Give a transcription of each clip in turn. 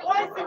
Oi,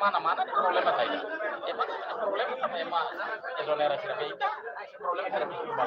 Mana-mana di problema saya. Emang problema sama emak toleransi kayak itu. Problema ada berubah.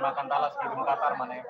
makan talas di Qatar mana ya.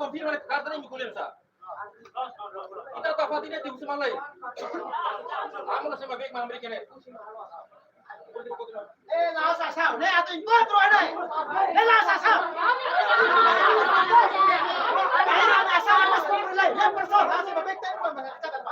confirma le carta ni kulir sa. Kita tafati ne tim semalai. Amo na sa mabek mamri kene. La sao, ne ato encontro anai. La sao. La sao mas kumulay. Le person, sa mabek tayo pa mga katan pa.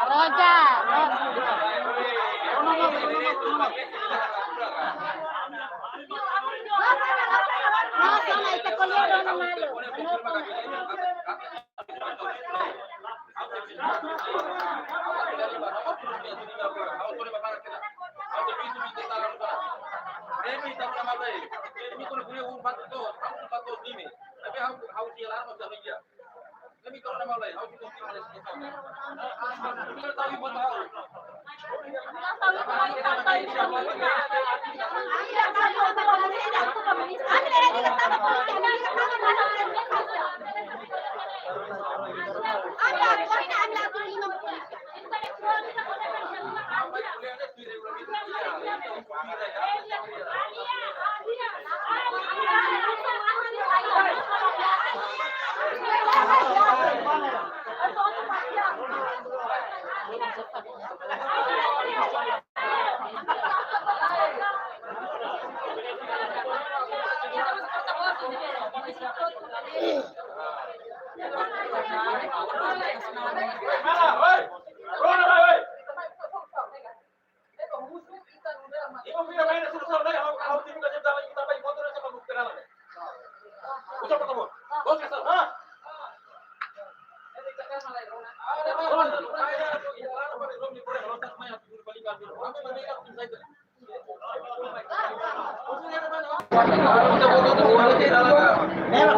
Roja. No, sana ite kolero na malo.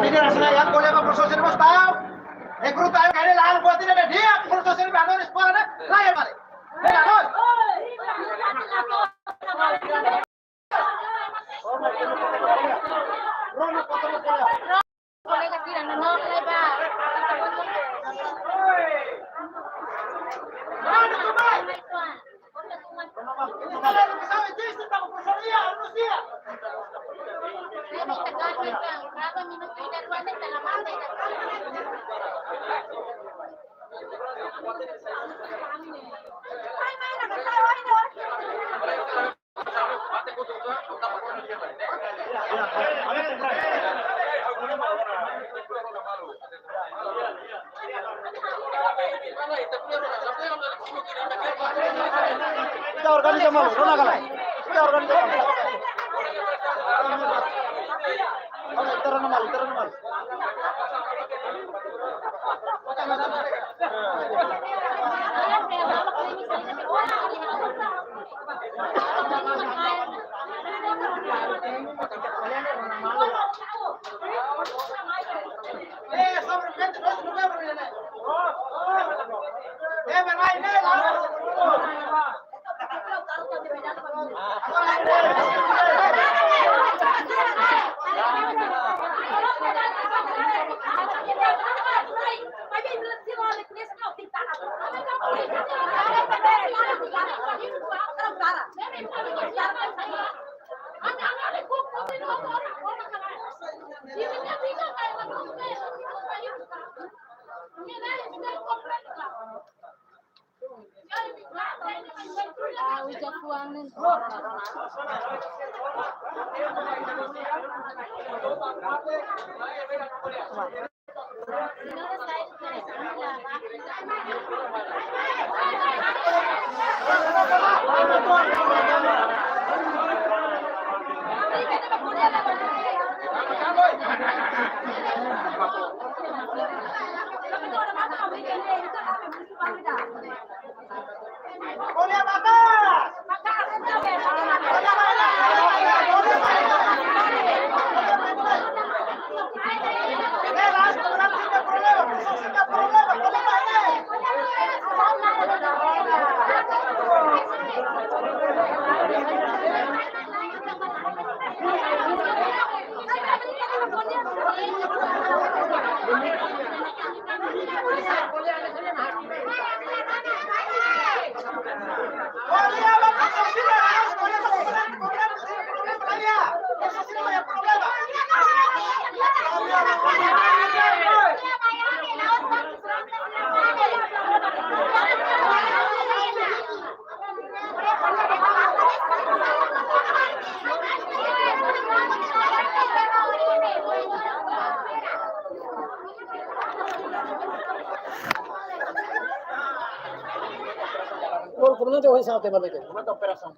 Ini rasanya yang boleh proses ini mas tahu. Rekruta yang kali lalu buat ini dia proses ini baru di sekolah nih. Lah ya balik. Kita organize malu, Rona kalah. Kita organize malu. Terus malu. comandante o sa tema de una operación.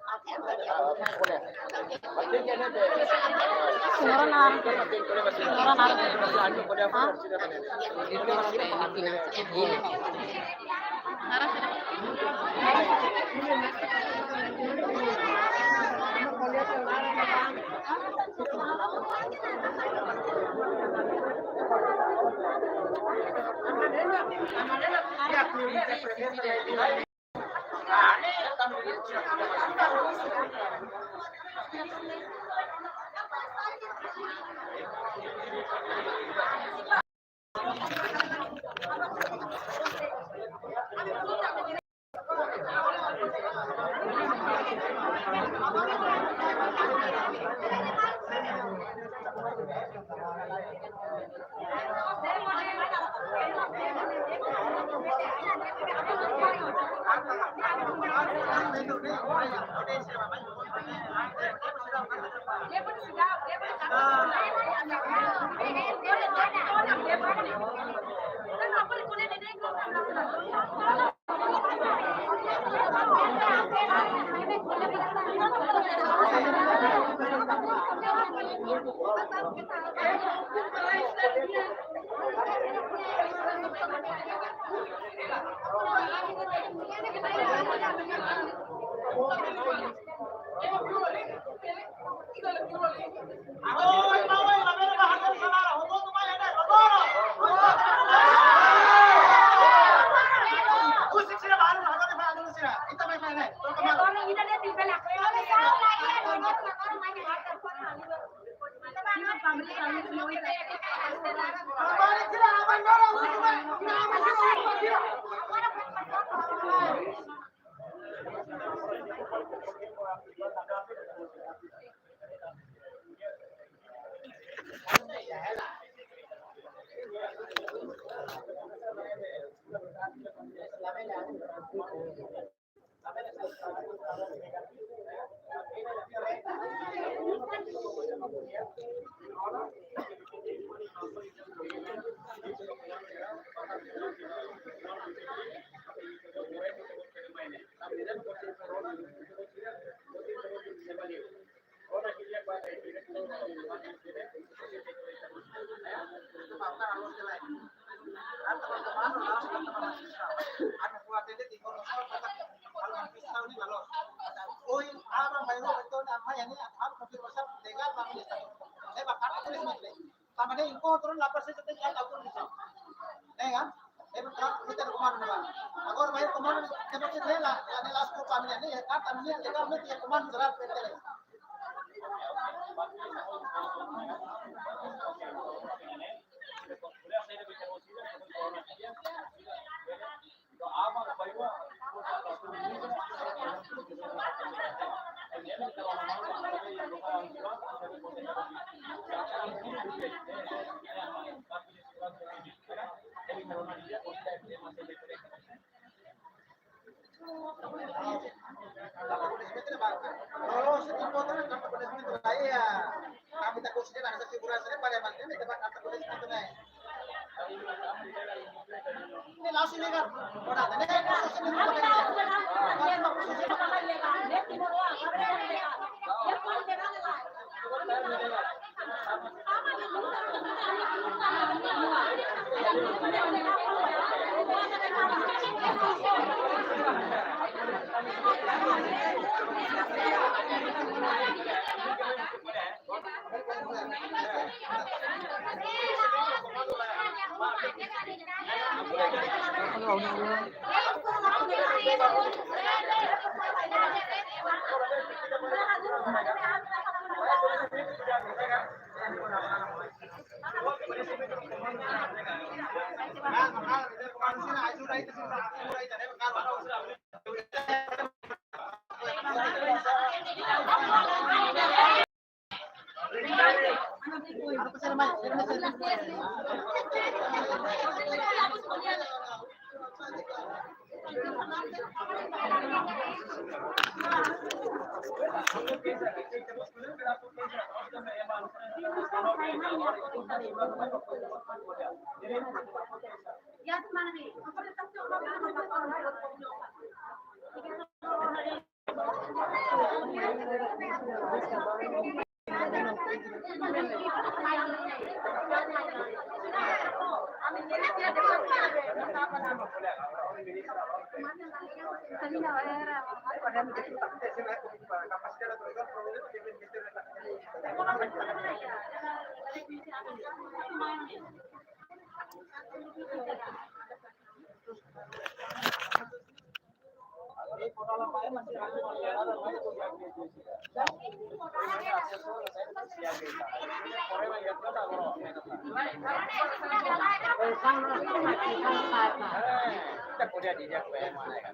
Kita kuliah di dia kayak mana kan?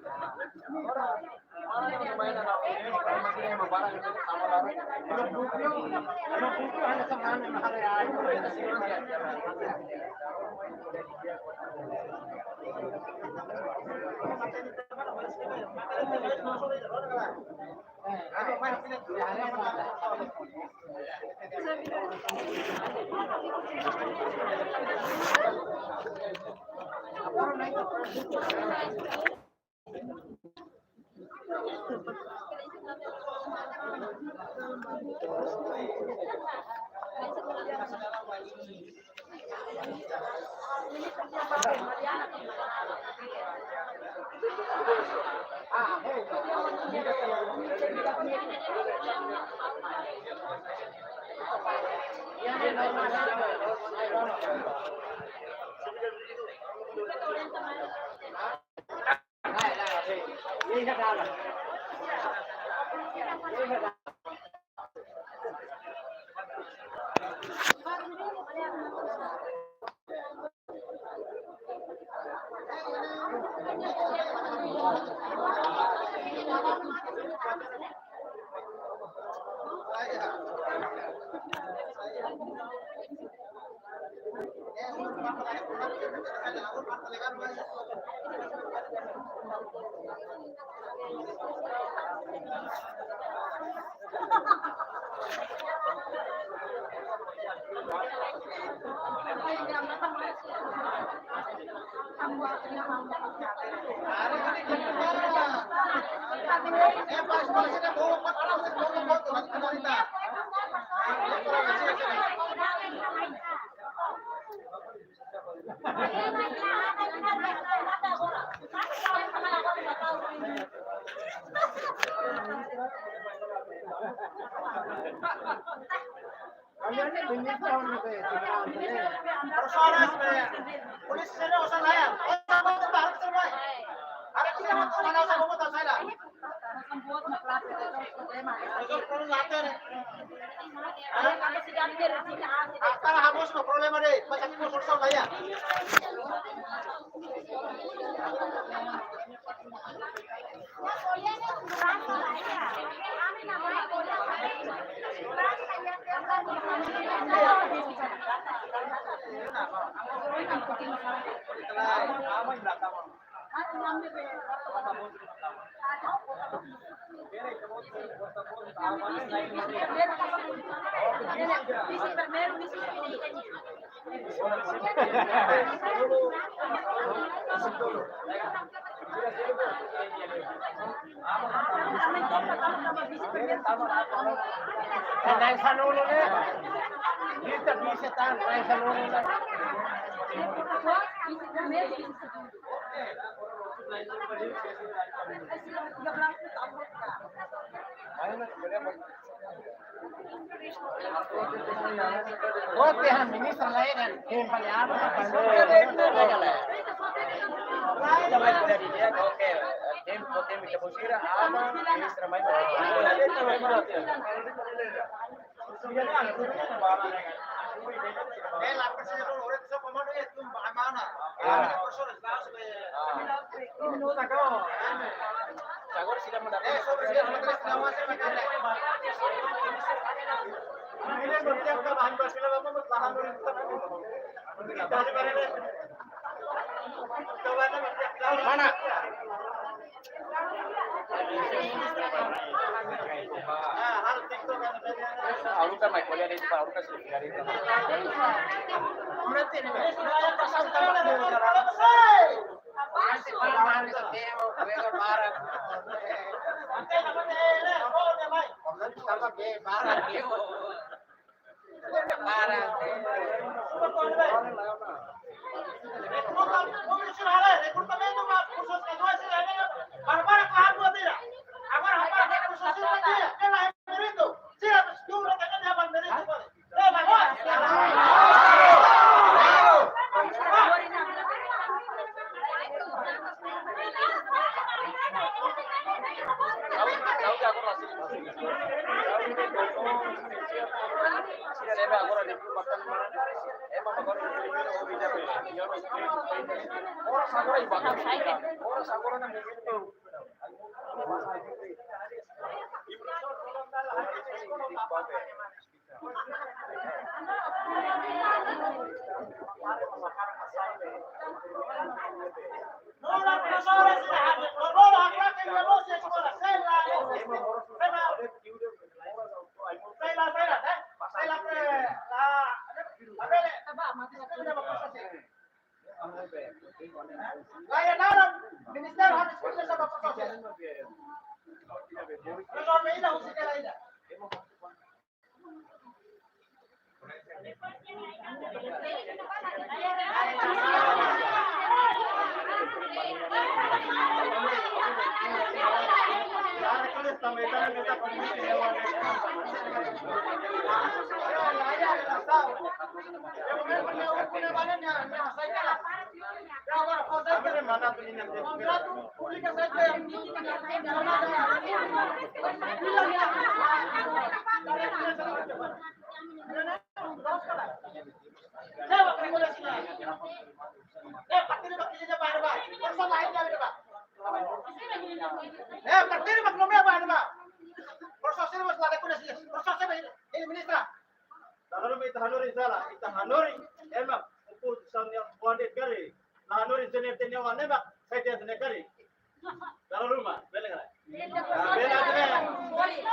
Pulis sini usah layar. Kamu tebak terus. Ada kita mana usah kamu tahu saya. Terus later. Akala habis no problema deh. Macam itu solusi layar. Dahil sa nulo na dito bisa tan dahil sa nulo na ministro lain kan yang paling apa Sagor sudah mendapat. Ini bertiap ke bahan basila kamu bahan dulu. Mana? Aku kan naik kuliah di Jepang, aku kan sudah dari itu. Berarti ini sudah pasang tangan. Layanan minister harus bersama sama proses. Kalau ini usik lainnya.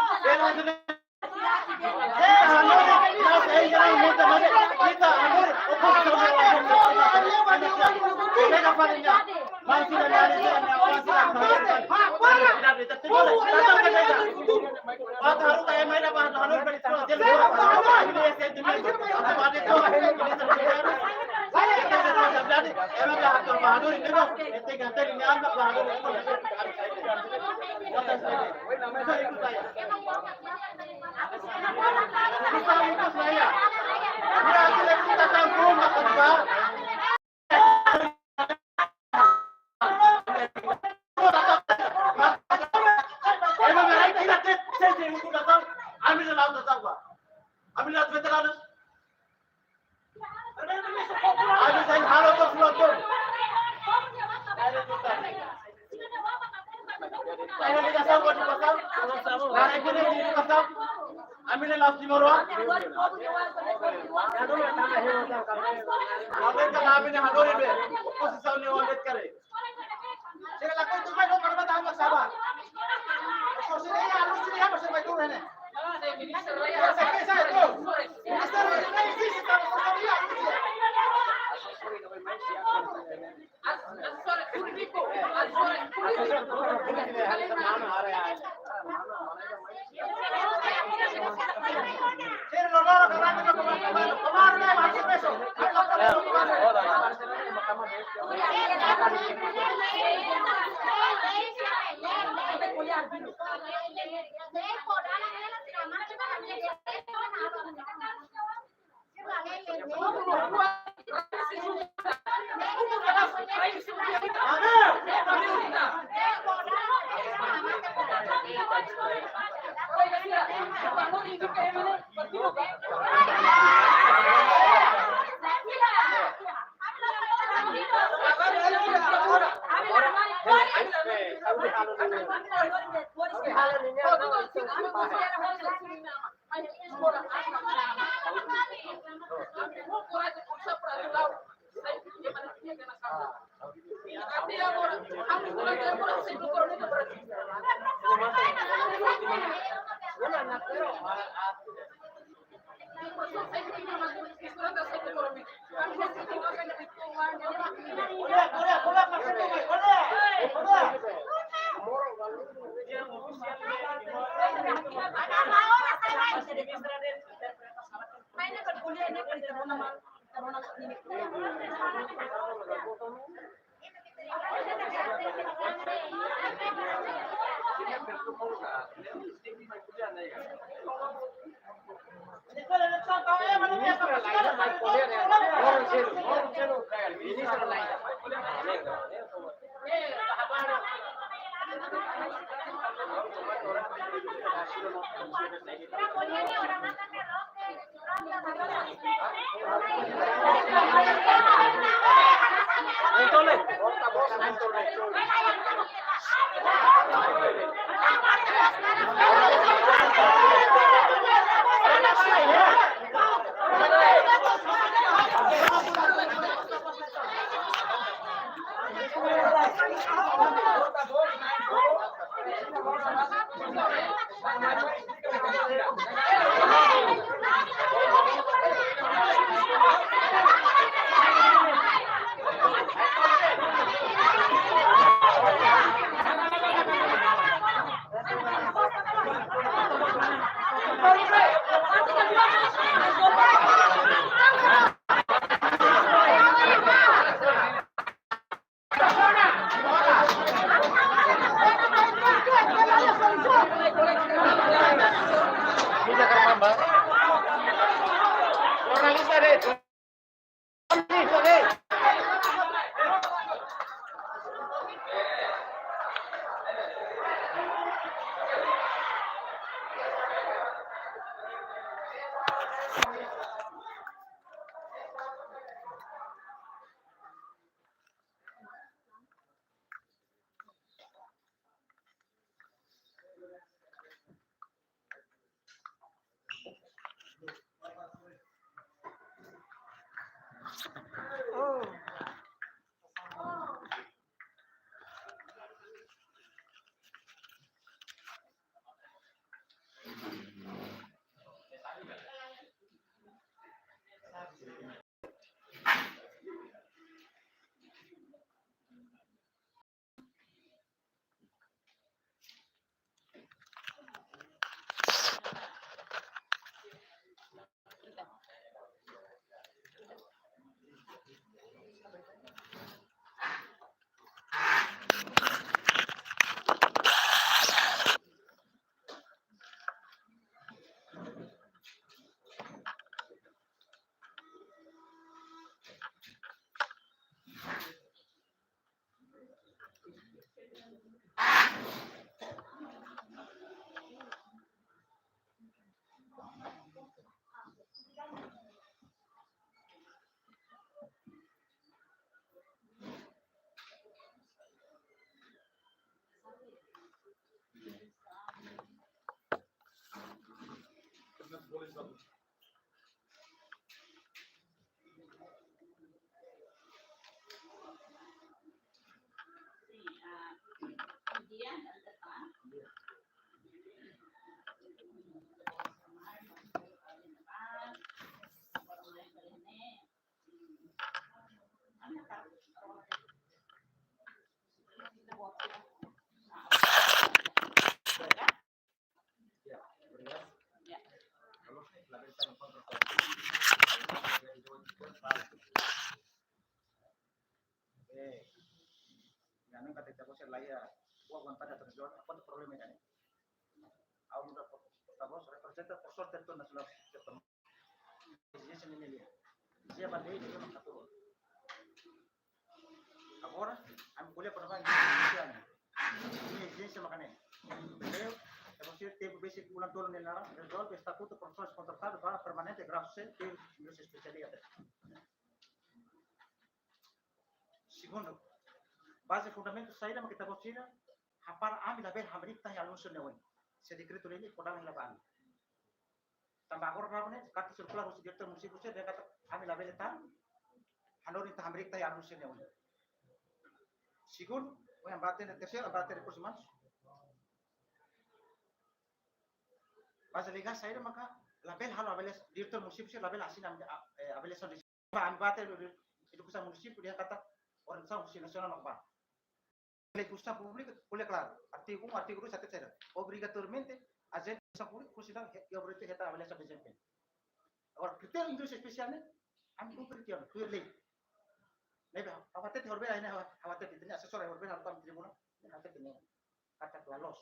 Boleh, masuk, boleh. Ganun katita ko sa laya, huwag man pada terjun, apa tu problema kan? Aku muda tapos representa por sorte tu nasional ketemu. Dia sini dia. Dia bandai dia makatulong. Agora, ang kuliah pernah Indonesia. Ini sa makane. Pero você teve basic bulan turun nila, resolve estatuto professores contratado para permanente graças a ter meus especialidades. Segundo, base fundamento saída makita ko sila, hapar amin label hamrita yang lusun na sa dekreto ini podang laban. Tambah agora na kata sirkular ko direktur munisipyo dia kata amin label tan hanorin ta hamrita yang lusun na Segundo, yang bater na terceiro, bater recursos humanos. Base legal saída maka label halo label direktur munisipyo label asin abeliação de bater educação município dia kata Organização Nacional Normal. Lei Custa Pública, olha claro, artigo 1, artigo 2, etc. Obrigatoriamente, a agência pública considera que a obrigatoriedade avaliação de desempenho. Agora, critério indústria especial, Ami kumpulkan tuh leh. Nebe awate te horbera ina awate te tenia asesor horbera al tam tribunal. Awate tenia kata lalos.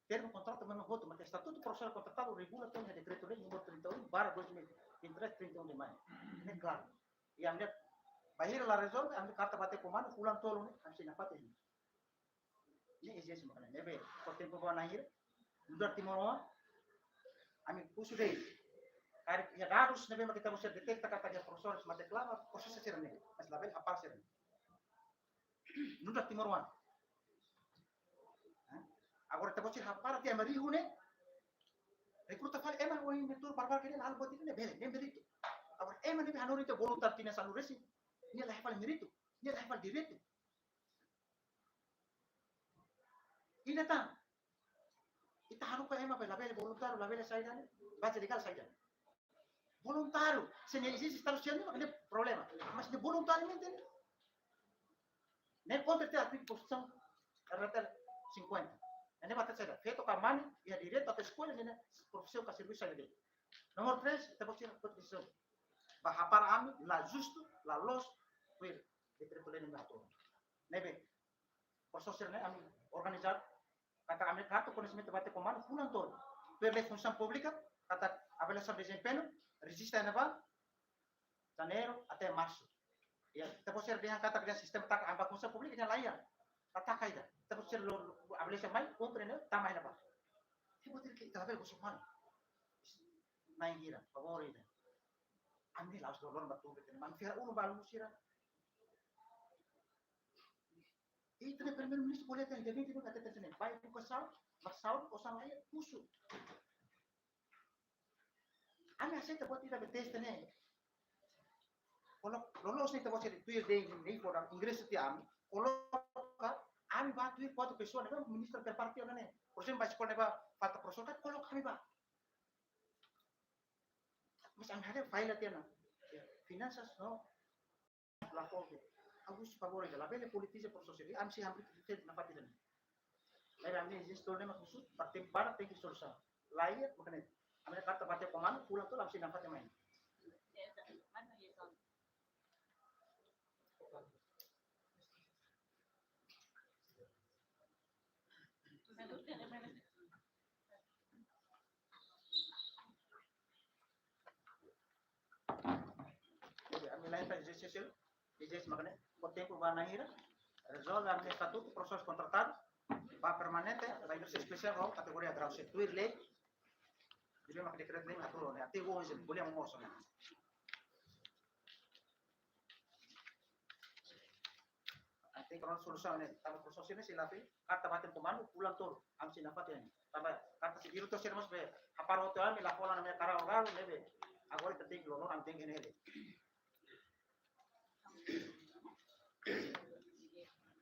Termo contrato memang voto, mas estatuto processual contratado regula todo el decreto ley número 31/2023 31 de mayo. Ini claro. Y anda bahir la resolve anda carta bate comando fulan tolo ne amsi napate ini. Ini es makanya nebe por tempo ba nahir. Dudar timoroa ami pusu dei. Kari ya harus nebe kita mesti detekta kata dia profesor mate clava proses ser nebe. Mas label apar ser. Dudar timoroa. Agora te bocir hapara ti amari hune. Recruta fale eman o inventor barbar que hal boti ne bele nem berito. Agora eman ne hanori te voluntar tina saluresi. Ni la hafal merito. Ni la hafal direito. Ina tan. Ita haru ka eman la bele voluntario la bele saidane. Base legal saidane. Voluntario. Se ne existe está luciendo no tem problema. Mas de voluntariamente ne contra te a posição RTL 50. Ini batas saya. Feito com a mãe e a direito da escola ne profissão com serviço ali. Número 3, te vou tirar posição. Bahwa para ami la justo, la los, wir decreto lei número 4. Nebe. Por social ne ami organizar kata ami kartu conhecimento bate comando fulan todo. Per lei função pública, kata avaliação de desempenho, registra neva janeiro até março. Ya, te vou tirar dengan kata dengan sistem tak amba função pública yang lain. Kata kaida. Te vou tirar avaliação mai compreender tamai napa. Te vou tirar kita ver busuk mana. Main gira, favorita. Ami laus dolor batu betul. Man fira uno balu sira. Itu ne primeiro ministro boleh ter jadi itu kata tersene. Baik buka saud, masaud osang lain musuh. Ami aceita buat tidak betes ne. Kalau lolos nih tebak jadi tuir deh ini for inggris setiap kalau ami batu tuir kuat pessoa ne ministro per partio ne. Por exemplo, vai sekolah ne ba falta professor kan kalau kami ba. Mas ang ada file tiana. Finanças no la foge. Agus favore de la belle politique por société. Am si hamri te na patida. Lain amni existe ne maksud partim bar te ki solution. Lain makane. Amne kata bate komando pulang tu am si na patida main. Lain para exercício, exercício magane, por tempo vai na ira, resolve a estatuto, processo contratado, vai permanente, vai ser especial ou categoria grau C, tuir lei, dia mak decreto lei atur ne, ati go izin, boleh ngomong sama. Ati kalau solusi ne, tapi proses ini silapi, kata batin komando pulang tur, am sinapat ini, tambah kata si biru tu sirmas be, apa rotuan, mila pola namanya karau nebe, agora penting lolo am tinggi nebe.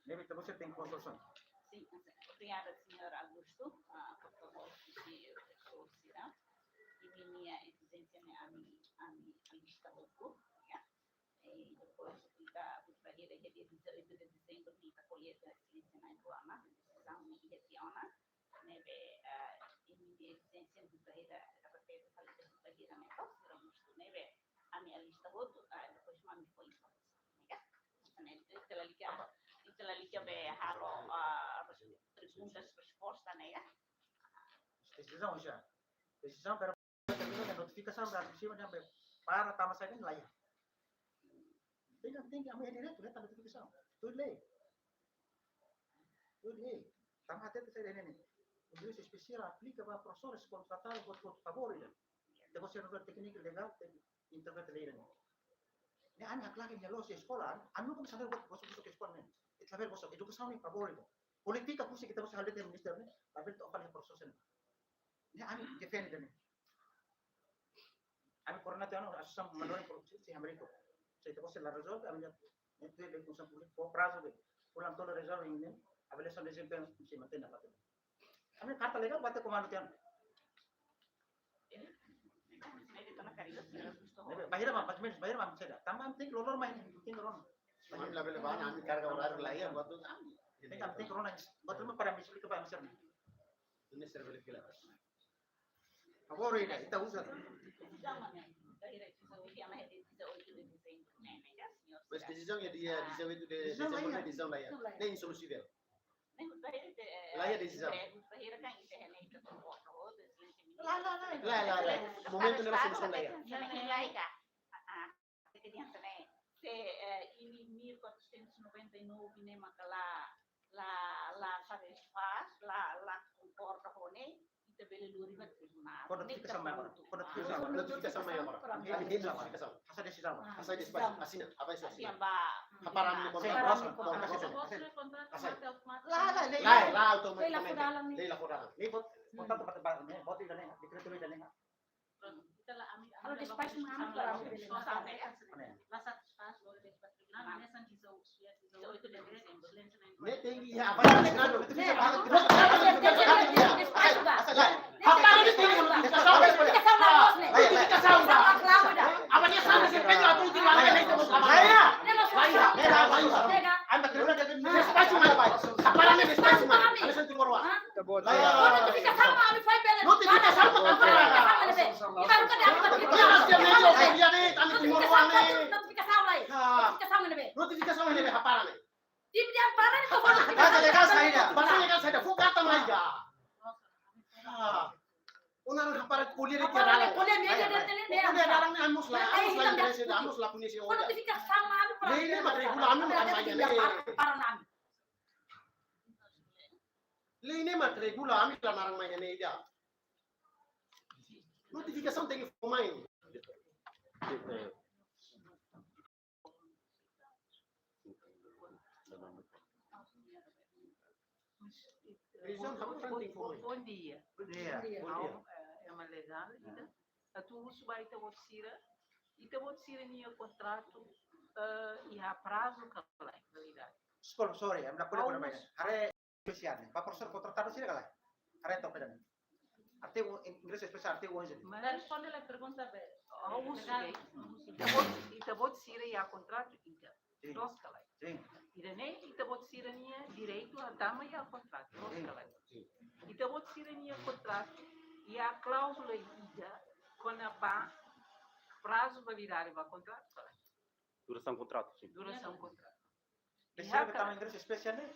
Deve ter você tem construção. Sim, obrigada, senhor Augusto, por todo esse esforço. E minha exigência é a lista do ya. E depois kita berakhir jadi 18 de dezembro kita colheita excelência na Iguama, decisão minha tiona, nebe minha exigência do berakhir dapat ter qualidade do berakhir Augusto, nebe a minha lista do depois mami foi isso. Itulah liga be haro perguntas resposta né ya. Decisão já. Decisão para terminar notificação da cima de para tamas saída lá ya. Tem a minha direito né notificação. Tudo lei. Tama até saída né. O juiz especial aplica para professores contratados por favor ele. Depois ser no técnico legal interpreta lei né. Ne ani aklaki nya los sekolah, anu kami sadar buat bosok sekolah ne. Itu label bosok edukasi ni favor itu. Politika kusi kita bosok halde minister ne, label to apal proses ne. Ne ani defend ne. Ami corona te anu asam mandori korupsi si Amerika. Saya bosok la resolve ami itu le função pública por prazo de pulang todo resolve ini, avaliação de desempenho si mantém na patente. Ami carta legal bate comando te anu. Bahira mah saya tambah penting lolor main penting lolor. Kami label banyak, kami karga orar lain buat tu kami. Penting corona, buat rumah para misal ke pak misal. Ini server kita. Favor ini kita usah. Zaman ya, kira-kira itu sama dia mah itu 8 de dezembro. decisão é dia decisão itu decisão lá ya. Nem solusi dia. Lah ya decisão. Lá. Momento não solução lá ya. Ini 1499 ne makala la satisfaz la comporta hone ita bele luri bat tribunal. Notificação maior. Notificação maior. Ini notificação. Asa decisão. Asa despacho. Assina. Apa itu? Assim ba. Aparam ni Lá automaticamente. Lei lá fora. Ini contrato para bot ini nih, decreto ini nih. Kalau despacho mengambil para mobil. La satisfaz lo de tribunal ne san diso itu de Desember Ne tinggi ya apa yang nado. Itu bisa banget. Despacho ba. Apa yang tinggi? Apa dia sama si penyo atau di mana ini itu apa? Anda kira despacho mana baik? Apa yang despacho mana? Ada sentuh morwa. Notificação kami foi bela. Notificação Notificação ini apa nih? Tim dia parah itu kalau Bahasa legal saya. Fugata mais ya. Unar hapar kuliah di Kerala. Kuliah dia Dalam ni amus lah punya si Oja. notificação kami para. Ini matrikula amu bukan saya ni. Para nami. Ini matrikula amu lah narang mai ni dia. Notificação tem que formar ini. Bom dia. É uma legal. A tu vai ter você tinha contrato e a prazo que lá em realidade. Sorry, I'm not putting it. Hare spesial. Pak profesor contratado sih kalau. Hare top dan. Arti inglês especial arti uang jadi. Mas responde a pergunta Ita vou dizer e a contrato ita. Nós calai. Sim. Ida nem ita vou dizer nia direito a dama e a contrato. Nós calai. Ita vou dizer nia contrato e a cláusula ida quando a prazo vai virar o contrato calai. Duração contrato, sim. Duração contrato. Bisa kita inglês especial nih.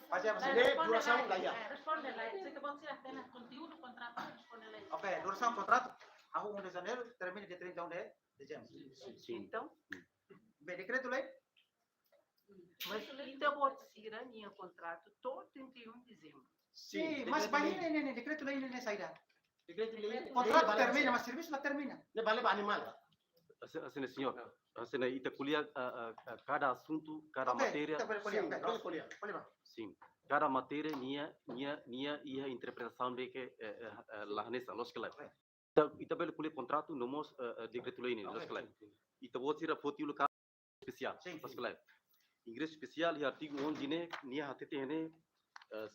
Pasti apa sih? Duração lá ya. Responde lá. Se te pode ser apenas conteúdo do contrato, responde lá. Oke, duração contrato. Aku 1 de janeiro, termina dia 31 de dezembro. Então, Bem, decreto lei? mas ita vou dizer nia contrato todo 31 de dezembro. Sim, mas banyak ini decreto lei ini saída. Decreto lei. Contrato termina, mas serviço não termina. Ne vale para animal. Assim, senhor. Assim, ita kuliah cada assunto, cada matéria. Kita boleh Boleh kuliah. Boleh bang. Sim. Cada matéria nia ia interpretação de que lá nessa lógica. Ita boleh kuliah contrato nomos decreto lei ini lógica. Ita vou tirar foto do caso especial. Sim. Lógica. Inglês especial e artigo 11 ne nia hatete ne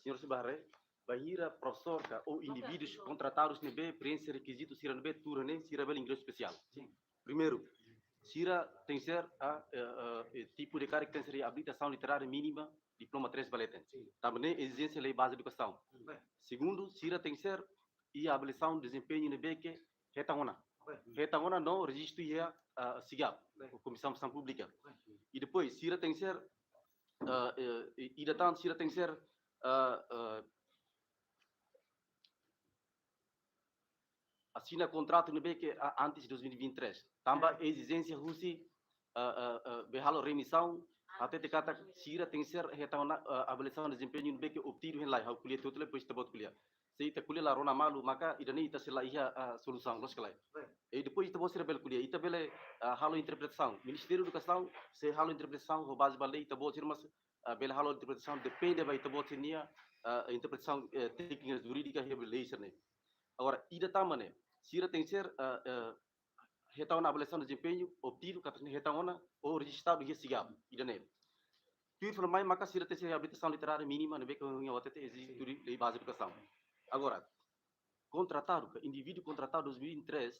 senhor Sibarre bahira professor ou indivíduos contratados nebe preencher requisitos sira nebe tour ne sira bel inglês especial. Primeiro, sira tem ser tipo de característica de habilitação literária mínima diploma 3 valeten. Também exigência lei base de educação. Segundo, sira tem ser e habilitação desempenho nebe que retangona. Retangona não registro ia SIGAP, Comissão de Ação Pública. E depois, sira tem ser e datang sira tem ser assina contrato no BQ antes de 2023. Também exigência russa behalo remissão até te kata sira tem ser retang avaliação de desempenho no BQ obtido em lá hau kuliah tudo depois te bot kuliah. Se ita kuliah la rona malu maka idani ita sela ia solução los kelai. E depois ita bot bel kuliah ita bele halo interpretação. Ministério da Educação se halo interpretação ho base balei ita bot mas bele halo interpretação depende vai ita bot nia interpretação técnica jurídica he belei serne. Agora ida tamane sira tem ser retang na avaliação de desempenho obtido katanya retang na ou registrado ia sigap idane. Tu formai maka sira tem ser habilitação literária mínima no beco em OTT exige lei base de educação. Agora, contratado, indivíduo contratado 2003,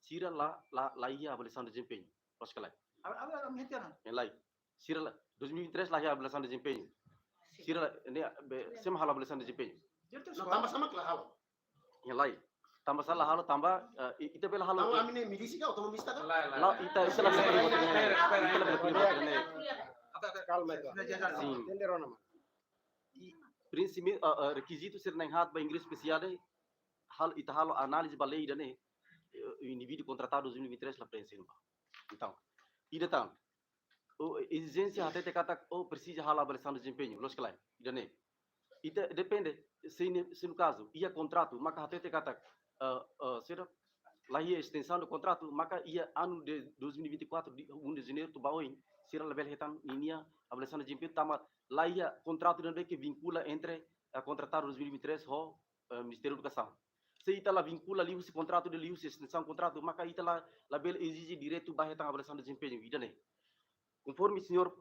sira lá ia avaliação de desempenho. Acho que lá. Apa menghentikan? Lá. Sira lá 2003 lá ia avaliação de desempenho. Sira ne sem hal avaliação de desempenho. No sama-sama kelah halo. Lá. Tambah salah halo tambah ita bela halo. Tahu amine milisi ka otonomista ka? Lah ita salah calma itu. Sim. Entenderam nama? Princípio, requisito ser nem hat ba inglês especial hal ita halo análise ba lei dane o indivíduo contratado 2023 la prensa ba. Então, ida tam. O exigência até te kata o precisa hala avaliação de desempenho, los claro. Ida ne. Ita depende se no caso ia contrato, maka até te kata será lá ia extensão do contrato, maka ia ano de 2024 de 1 de janeiro tu baoin, será level retan linha avaliação de desempenho tama lá ia contrato não que vincula entre a contratado 2023 ho Ministério da Educação. Se ita lá vincula ali esse contrato de liu extensão contrato, maka ita lá label exige direito ba retan avaliação de desempenho, ida ne. Conforme o senhor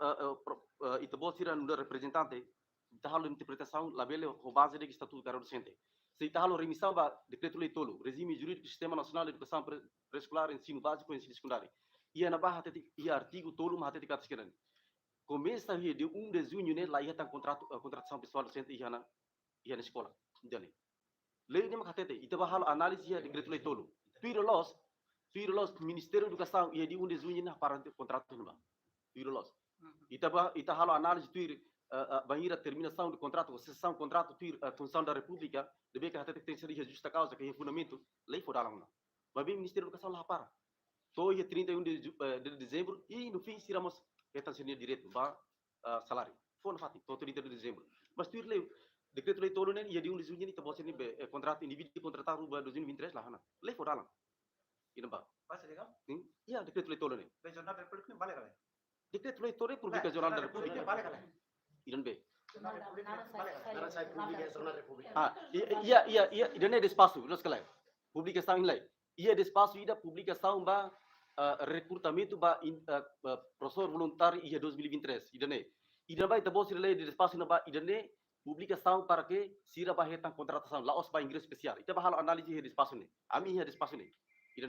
ita bo sira no representante, ita halo interpretação label o base de estatuto do docente. Se ita halo remissão ba decreto lei tolo, regime jurídico do Sistema Nacional de Educação Pré-Escolar, Ensino Básico e Ensino Secundário. Ia na barra e artigo tolo ma hatete kata sekiran. Começa de 1 de junho né lá ia tan contratação pessoal docente ia na escola. Dane. Lei nem makatete, ita ba halo análise ia decreto lei tolo. Tuiro los Ministério da Educação ia de 1 de junho na para contrato não. Tuiro los. Ita halo análise tuiro banheira terminação do contrato, cessação do contrato, a função da República, deve que até tem que ser justa causa, que é fundamento, lei for dar lá. Mas bem, o Ministério da Educação lá para. Tô ia 31 de dezembro e no fim tiramos retenção de direito, ba salário. Foi no fato, tô 31 de dezembro. Mas tu leu, decreto lei todo né, ia de 1 de junho ni tá você ni contrato indivíduo contratado para 2023 lá, lei for dar lá. Ina ba. Bahasa legal? Sim? Ia decreto lei todo né. Bem, Jornal da República vale galera. Decreto lei todo é publica Jornal da República. Vale galera. Iran be. Jornal da República vale galera. Nara sai publica Jornal República. Ia, dan ada espaço, nós que lá. Publicação em lei. Ia de espaço ida publicação ba recrutamento ba professor voluntário ia 2023. Ida ne. Ida ba ita bos lei de espaço na ba ida ne publicação para que sira ba retan contratação lá os ba inglês especial. Ita ba halo análise de espaço ne. Ami ia de espaço ne. Ida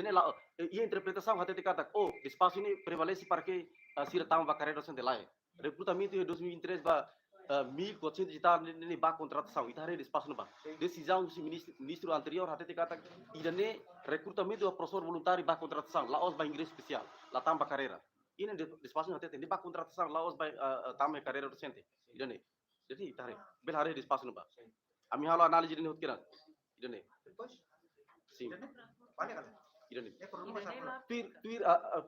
ne lá ia interpretação até te kata oh espaço ini prevalece para que sira tang ba carreira docente lá. Recrutamento em 2023 ba 1.400 digital nem ba contratação ita de espaço no ba decisão do ministro anterior até te kata ida ne recrutamento do professor voluntário ba contratação lá os ba inglês especial lá tamba carreira ini de espaço até tem ba contratação lá os ba tamba carreira docente ida ne jadi ita bel hare de espaço no ba ami halo análise de hotkiran ida ne Depois, sim vale galera. ida ne É problema sacro.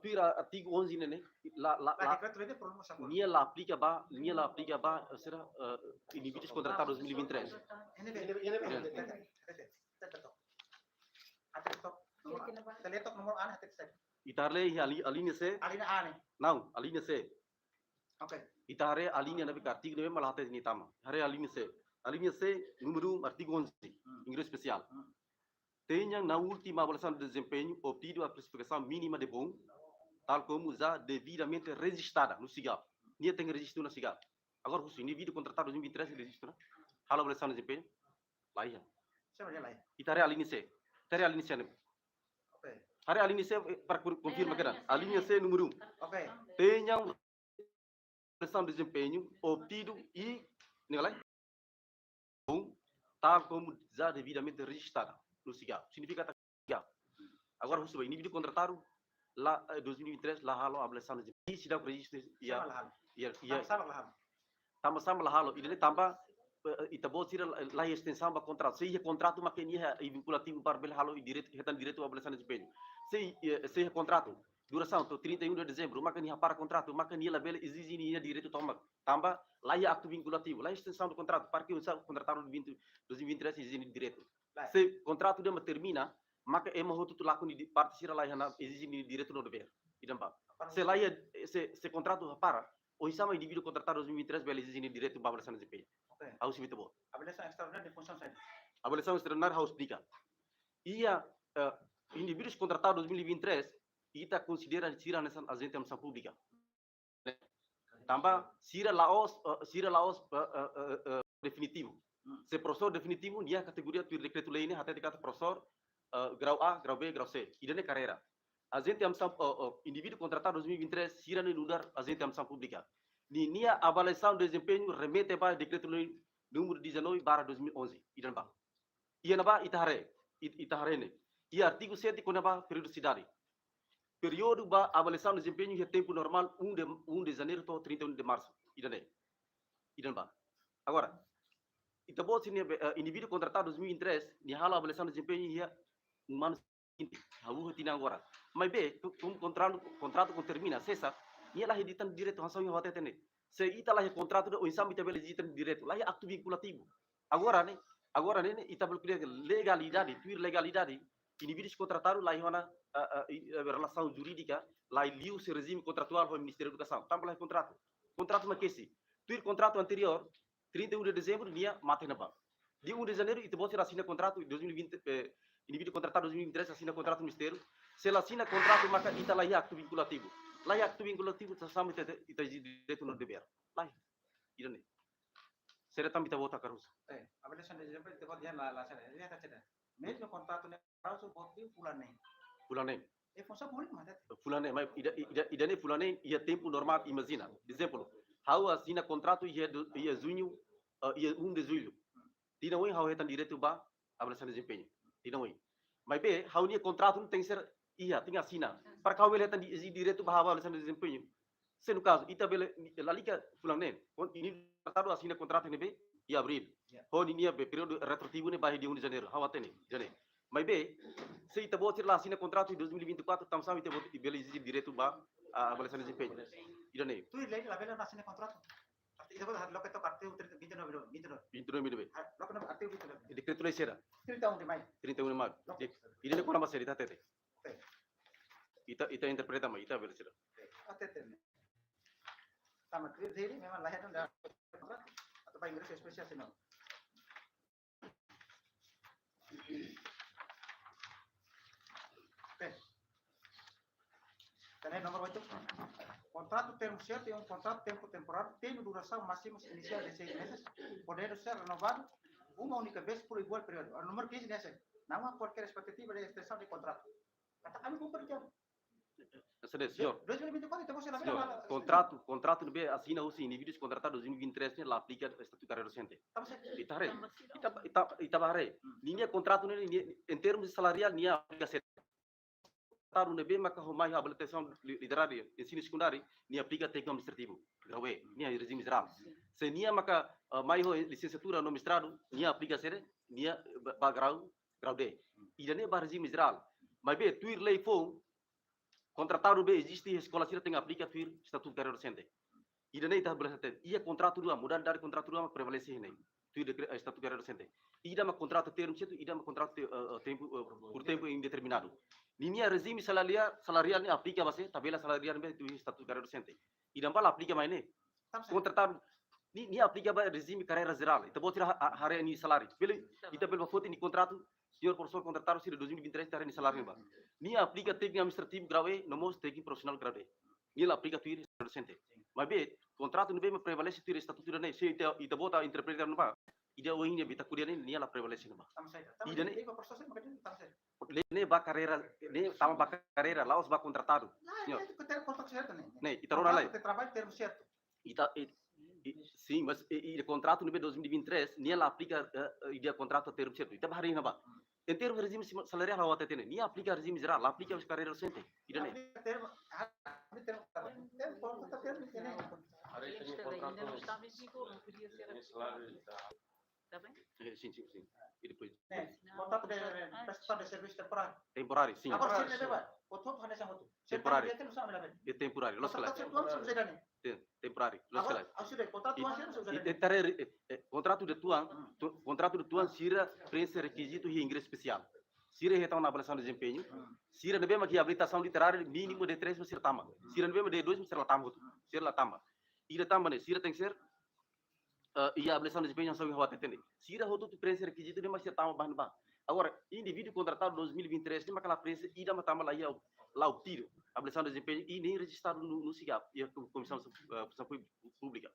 pir artigo 11 ne la La decreto lei é problema sacro. nia la aplica ba será indivíduos contratados 2023 Teletok nomor aneh hati saya. Itarle a linha C, Alina aneh. não, a linha C. Oke. Itare a linha nabi artigo nabi malah hati ni tama. Hare a linha C. A linha C, número 1, artigo 11, inglês especial. Tenha na última avaliação de desempenho obtido a classificação mínima de bom, tal como já devidamente registrada no SIGAP. Nia tem registro no SIGAP. Agora, o indivíduo contratado em 2023 registro, né? Halo avaliação de desempenho, lá ia. Siapa dia lain? Itare a linha C. Itare a linha C. Oke. Hare a linha C para confirmar que a linha C número 1. Oke. Tenham avaliação de desempenho obtido e bom, tal como já devidamente registrada no SIGAP. Significa SIGAP. Agora, o indivíduo contratado lá 2023 lá halo avaliação de desempenho. Se dá o registro Sama lah. ia Sama lah. sama-sama lá halo. Ele também itabo tira lá extensão para contrato. Se é contrato maquininha e vinculativo para bel halo e direito que retan direito a avaliação de desempenho. Se é contrato duração to 31 de dezembro, maquininha para contrato, maquininha lá bel exige direito toma. Tamba lá é acto vinculativo, lá extensão do contrato para que o contratado de 2023 exige direito. Se contrato de termina, maka ema hotu tu laku ni parte sira lá exige direito no dever. Idamba. Se lá se contrato para o sama indivíduo contratado 2023 bel exige direito para avaliação de desempenho. Oke. Harus itu bo. Avaliação extraordinária de função saya. Avaliação extraordinária harus dica. Ia indivíduos contratados 2023 ita considera sira nessa agente de pública. Tambah sira laos definitivo. Se professor definitivo dia kategoria tu decreto lei ini até kata professor grau A, grau B, grau C. Idane carreira. Agente indivíduo contratado 2023 sira no lugar agente de pública. Nia avaliação de desempenho remete para decreto lei número 19/2011. Idan ba. Ia na ba itahare ne. Ia artigo 7 kona ba periodicidade. período ba avaliação de desempenho é tempo normal 1 de janeiro até 31 de março. Idan ba. Agora, ita bot sini indivíduo contratado 2023, ni hala avaliação de desempenho ia ano seguinte, hawu tina agora. Mas be, como contrato termina, cessa, ni lah editan direto hansau yang watete ne. Se ita lah contrato do insam ita bele editan direto, lah aktu vinculativo. Agora ne ita bel legalidade, tuir legalidade, indivíduos contratados lá em relação jurídica, lá liu se regime contratual com o Ministério da Educação. Também lá contrato maqueci. Tuir contrato anterior, 31 de dezembro, dia mata na banca. Dia 1 de janeiro, ita você assina contrato 2020, indivíduo contratado 2023 assina contrato do Ministério. Se ela assina contrato, maka ita lá acto vinculativo. Lá acto vinculativo, sama ita direito no dever. Lá, irane. Será também ita vota carus. Avaliação de desempenho itu dia la sana. Dia tak ceda. Mesmo contrato ne harus buat dia fulane. Fulane. Função boleh mah tadi. Fulane, mas idane fulane ia tempo normal, imagina. Exemplo, how assina contrato ia junho, ia 1 de julho. Tidak oi how hetan direito ba avaliação de desempenho. Tidak oi. Mas be, how ni contrato não tem que ser tem assina. Para kau hetan direito ba avaliação de desempenho. Se no caso, ita bele la liga fulane, ini tratado assina contrato ne be em abril. Ho ni be período retroativo ne ba dia 1 de janeiro. How atene, janeiro. Mas be, se ita botar lá assina contrato em 2024, tam sama ita botar bele exigir direito ba avaliação de desempenho. Idane. Tu lei la bela nasine contrato. Itu buat lo ketok artigo 29. 29 be. Lo kena artigo 29. Decreto lei será 31 de maio. 31 de maio. Idane kona maseri ta tete. Ita interpreta ma ita bele será. Até sama diri memang lahir dan kontrak atau bahasa Inggris spesial sih no. Oke. Dan nomor 8. Contrato termo certo é contrato tempo temporário, tem duração máxima inicial de 6 meses, podendo ser renovado uma única vez por igual período. O número 15 nesse, não há qualquer expectativa de extensão de contrato. Kata kami cumprir Senhor, 2024 então você lá senhor, contrato no B assina os indivíduos contratados em 2023 né, lá aplica o estatuto carreira docente. Ita bahare. Linha contrato né, em termos de salarial, linha aplica ser contrato no B maka homai habilitação literária, ensino secundário, linha aplica técnico administrativo, grau E, linha regime geral. Se linha maka mai licenciatura no mestrado, linha aplica ser linha grau D. Ida né regime geral. Mas B tuir lei fo contratado be existe escola sira tem aplica tuir estatuto carreira docente. Ida nem tá berarti ia contrato dua mudah dari contrato dua prevalência nem tuir estatuto carreira docente. Ida ma contrato termo certo, ida ma contrato tempo por tempo indeterminado. Linha regime salarial ni aplica base tabela salarial be tuir estatuto carreira docente. Ida ma aplica mais ne. Contratado ni aplica ba regime carreira geral. Ita botira hare ni salário. Ita bel foto ni contrato senhor professor contratado sira 2023 tare ni salário ba. Ni aplica técnico administrativo grau E, nomos técnico profissional grau D. Ni la aplica tuir docente. Mas be, contrato no be prevalece tuir estatuto ne, se ita bota interpretar no ba. Ida o ini bita kuliah ni la prevalece no ba. Ida ne ne ba carreira, ne tama ba carreira, laos ba contratado. Senhor. Contrato certo né? Ne, ita rona lai. Trabalho termo certo. Sim, mas o contrato no B 2023, nem ela aplica o contrato a termo certo. Ita bahari na ba. Em termos de regime salarial, ela até tem. Nem aplica regime geral, ela aplica os carreiras docentes. Ida ne. Termo. Ainda não estava em vigor, não podia ser aplicado. Está bem? Sim. E depois. Contrato de prestação de serviço temporário. Temporário, sim. Agora sim, leva. O todo hanya sama tu. Temporário. Temporário. É temporário, los Contrato temporário sudah dah ni. temporário, los Agora, sudah contrato tu sudah dah. Contrato de tuan sira prensa requisito e inglês especial. Sira retão na avaliação de desempenho. Sira não bema que habilitação literária mínimo de 3 sira tama. Sira não bema de 2 sira tama. Sira la tama. Ira tama ne, sira tem que ser e a avaliação de desempenho só vai atender. Sira rodo tu prensa requisito de mais sira tama ban. Agora, indivíduo contratado 2023, tem aquela prensa e dá uma tama lá o tiro, a avaliação de desempenho e nem registrado no SIGAP, e a Comissão Pública.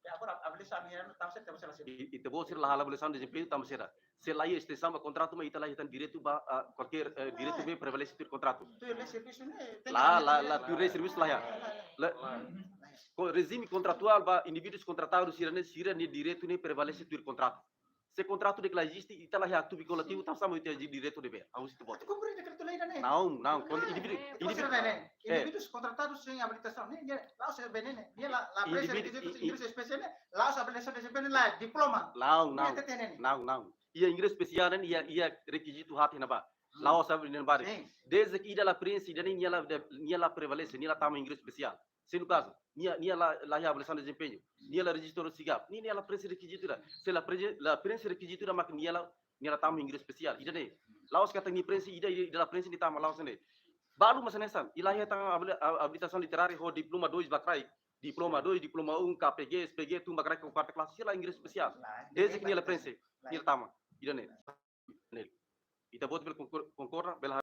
Agora, a avaliação minha não está certa, você lá E te vou ser lá a avaliação de desempenho, estamos será. Se lá a extensão do contrato, mas lá tem direito a qualquer direito bem prevalece do contrato. Tu lê serviço né? Lá tu lê serviço lá já. Regime contratual, indivíduos contratados, sira nem direito nem prevalece do contrato. Se contrato de existe, e tá lá reactivo coletivo, tá sama itu direto de ver. Harus itu bota. Cumprir decreto-lei, né? Não, quando indivíduo, Indivíduos, né? Indivíduos contratados sem habilitação, né? Lá você vê, né? Lá presa requisitos ingresso especial, né? Lá a habilitação de desempenho, lá diploma. Não. Ia ingresso especial, né? Ia requisito hati na ba. Lá o sabe nem ba. Desde que ida lá prensa, ida nem ia lá prevalece, nem lá tama ingresso especial. Se no caso, nia lá a avaliação de desempenho, nia lá registro SIGAP, nia lá prensa requisito lá. Se lá prensa requisito lá, mas nia lá tama ingresso especial. Ida nem. Lá os kata ni prensa, ida lá prensa ni tama lá os nem. Balu masa nesan, ilahi tang habilitação literária ho diploma 2 bakrai. Diploma 2, diploma 1, KPG, SPG, tu bakrai com quarta classe, sila ingresso especial. Desde que nia lá prensa, nia tama. Ida nem. Ita bot bel concorda bel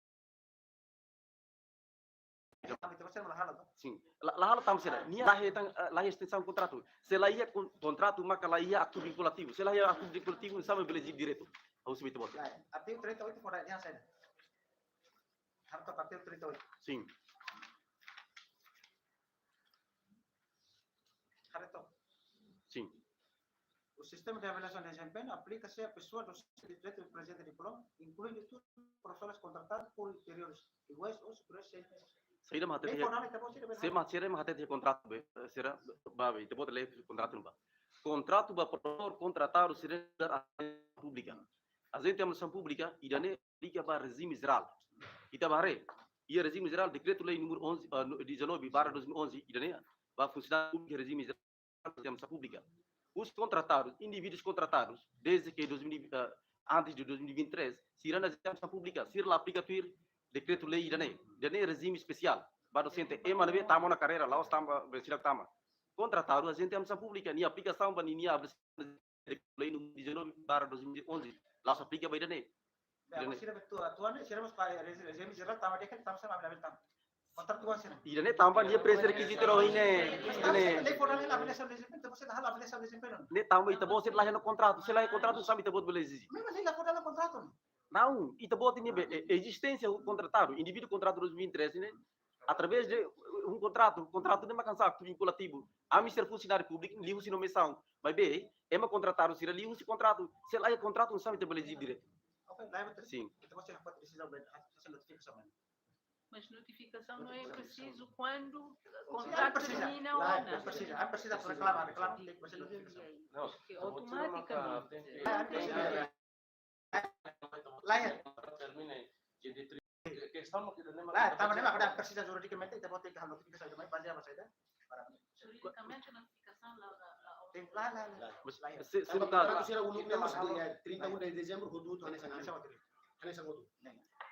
sim. Lá tam será. Nia lá extensão contrato. Se lá ia contrato, maka lá ia ato vinculativo. Se lá ia ato vinculativo, sabe beleza direto. Harus itu bot. Artigo 38 fora dia saya. Harta artigo 38. Sim. Harta. Sim. O sistema de avaliação de desempenho aplica-se à pessoa do direito de presente diploma, incluindo todos os professores contratados por inferiores iguais ou superiores a 6 meses. Saída mah se macere mah de contrato be será babe itu bot lei contrato ba. Contrato ba professor contratado será pública. A gente tem uma pública e dane aplica para regime geral. Ita bare. Ia regime geral decreto lei número 19/2011 e dane vai funcionar o regime geral da pública. Os contratados, indivíduos contratados, desde que antes de 2023, serão na gestão pública, se lá aplica o decreto-lei dane regime especial. Para docente, emanuel tamo na carreira, lá estamos vencendo tamo. Contratado, a gente tem uma pública, ni aplicação para ni a decreto-lei número 19/2011, lá se aplica para dane. Tuan, seremos para regime geral, tamo dekat, tamo sama ambil tam. Contratuan sih. Idane tambah dia pressure requisito roh ini. Lei fora lei avaliação de desempenho, você dá avaliação de desempenho. Ne tambah ita bot lá no contrato, se lá é contrato sabe ita bot beleza. Memang lei lá fora lá contrato. Não, ita bot ini existência contratado, indivíduo contrato 2023 né? Através de contrato não é cansado vinculativo. A ser funcionário público, liu se nomeação, vai bem, é uma contratado, se liu se contrato, se lá é contrato não sabe ita beleza direito. Sim. Kita você dapat decisão bem, essa notificação. Mas notificação não é preciso quando o contrato termina ou não. Precisa reclamar, tem que fazer notificação. Porque automaticamente. Lá é. Lá, tá, mas agora precisa juridicamente, então vou ter que notificação também, fazer a saída. Juridicamente a notificação Tem lá. Se no caso, Será o número 31 de dezembro, o do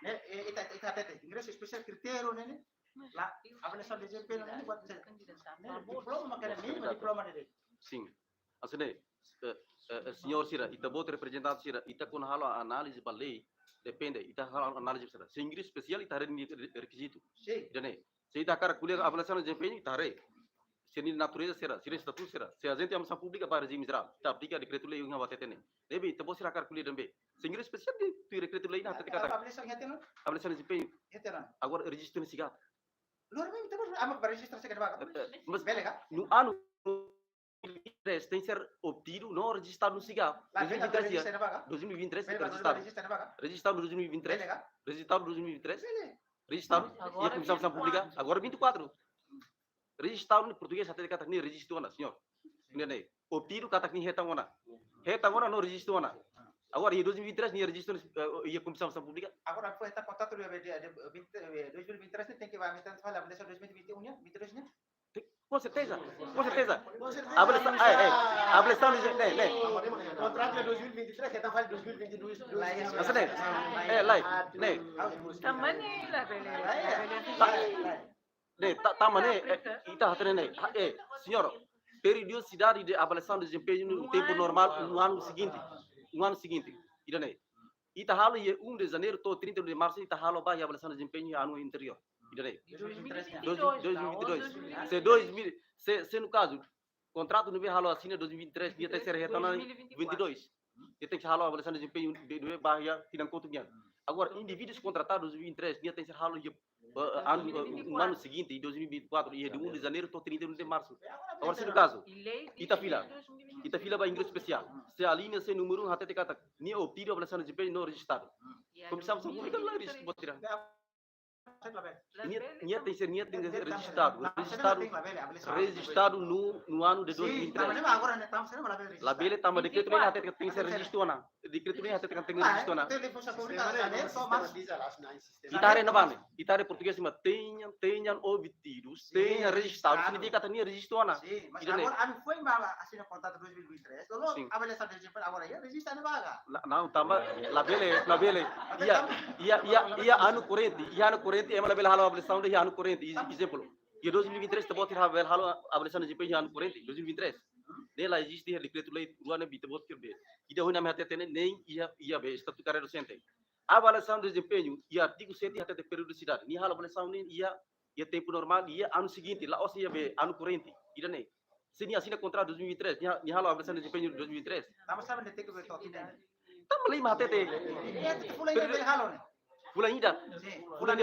Ita tete, ingresso especial critério né? Lá, avaliação de desempenho né? Buat saya. Diploma makanya mínimo diploma dele. sim. Asne, senhor Sira, ita bot representante Sira, ita kun halo análise para lei, depende, ita halo análise Sira. Se inglês especial ita requisito. Sim. Dane. Se ita cara kuliah avaliação de desempenho ita re. Se ni natureza Sira, se status Sira. Se a gente é uma pública para regime geral, ita aplica decreto lei unha batete ne. Debe ita bot Sira cara kuliah dambe. Se inglês especial di tu decreto lei na kata. Avaliação ya teno. Avaliação de desempenho. Ya teno. Agora registro no SIGAP. Luar biasa kita harus amak beregistrasi ke depan. Mas Belega. no ano tem que ser obtido não registrado no SIGAP. 2023 registrado. Registrado em 2023. Registrado em 2023. Registrado. E a Comissão Pública agora 24. Registrado em português até kata ni registro na, senhor. Ini obtido kata ni hetangona. Hetangona no registro na. Agora em 2023 ni registro e a Comissão Pública. Agora foi esta contato de 2023 tem que vai aumentar a avaliação 2021 nya, 23 nya. Com certeza. Avaliação de Contrato de 2023, que está falando 2022. também lá, Ita hatene senhor, periodicidade de avaliação de desempenho no tempo normal no ano seguinte. No ano seguinte, ita halo ye 1 de janeiro to 30 de março ita halo vai avaliação de desempenho ano anterior. 2022. Se no caso, contrato no halo assina 2023, dia terceira retorna 22. Dia tem que halo avaliação de desempenho do bahia tinang contumian. Agora indivíduos contratados 2023, dia tem que halo no ano seguinte, em 2024, ia de 1 de janeiro até 31 de março. Agora, se no caso, ita fila vai inglês especial. Se a linha sem número 1, até te cata, nem obtira a avaliação de desempenho não registrado. Comissão de pública lá, registro, vou tirar. Nia tem que ser registrado no ano de 2003. Labele tama decreto nem até tem que ser registrado. Decreto nem até tem que registrado. Itare na bane, itare português mas tenham obtidos, tenham registrado, significa que tinha registrado. Sim, mas agora a mim foi mal assim no contrato 2023. Logo avaliação de desempenho agora ia registra na vaga. Não, tama labele ia ano corrente é uma labele halo avaliação de ano corrente, exemplo. E 2023 te botar halo avaliação de desempenho ano corrente, 2023. Nela existe decreto lei ruana bita bot kirbe. Ida hona me até nem ia be estatuto carreira docente. A avaliação de desempenho e artigo 7 até de periodicidade. Ni halo avaliação nem ia tempo normal ia ano seguinte, lá ou ia be ano corrente. Ida nem. Se ni assina contrato 2023, ni halo avaliação de desempenho de 2023. Estamos sabendo de que eu estou aqui dentro. Tamo lei mate te. Fulano ia halo né? Fulan ida. Fulano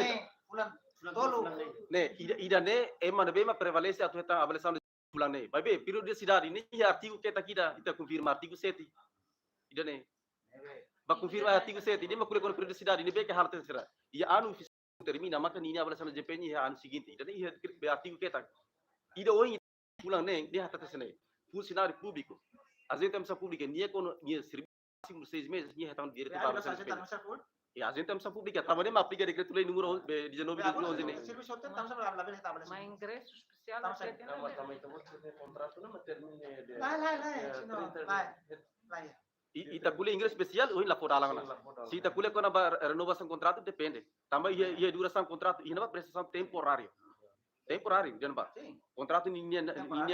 tolo. Ne, ida ne emana bema prevalência atueta avaliação de fulan ne. Vai be periodicidade nem artigo que tá aqui da ita confirma artigo 7. Ida ne. Ba confirma artigo 7, dia makule kon periodicidade, ni be que hal terserah. Ia anu termina maka ni avaliação de desempenho ia ano seguinte. Ida ne ia be artigo que tá. Ida oi fulan ne dia hata terserah. Funcionário público. A gente tem pública, ni con ni serviço 6 meses, ni retão direito para avaliação de desempenho. E a gente tem pública, tava nem aplica decreto lei número 19 de 2011 né. Serviço hotel estamos falando da vez Mas ingresso especial Estamos até tem Não, mas também estamos fazendo contrato não termine de Vai. E takule inglês especial ou lá fora lá. Se takule quando a renovação do contrato depende. Também ia duração do contrato e não prestação temporária. Temporário, jangan ba. Contrato ni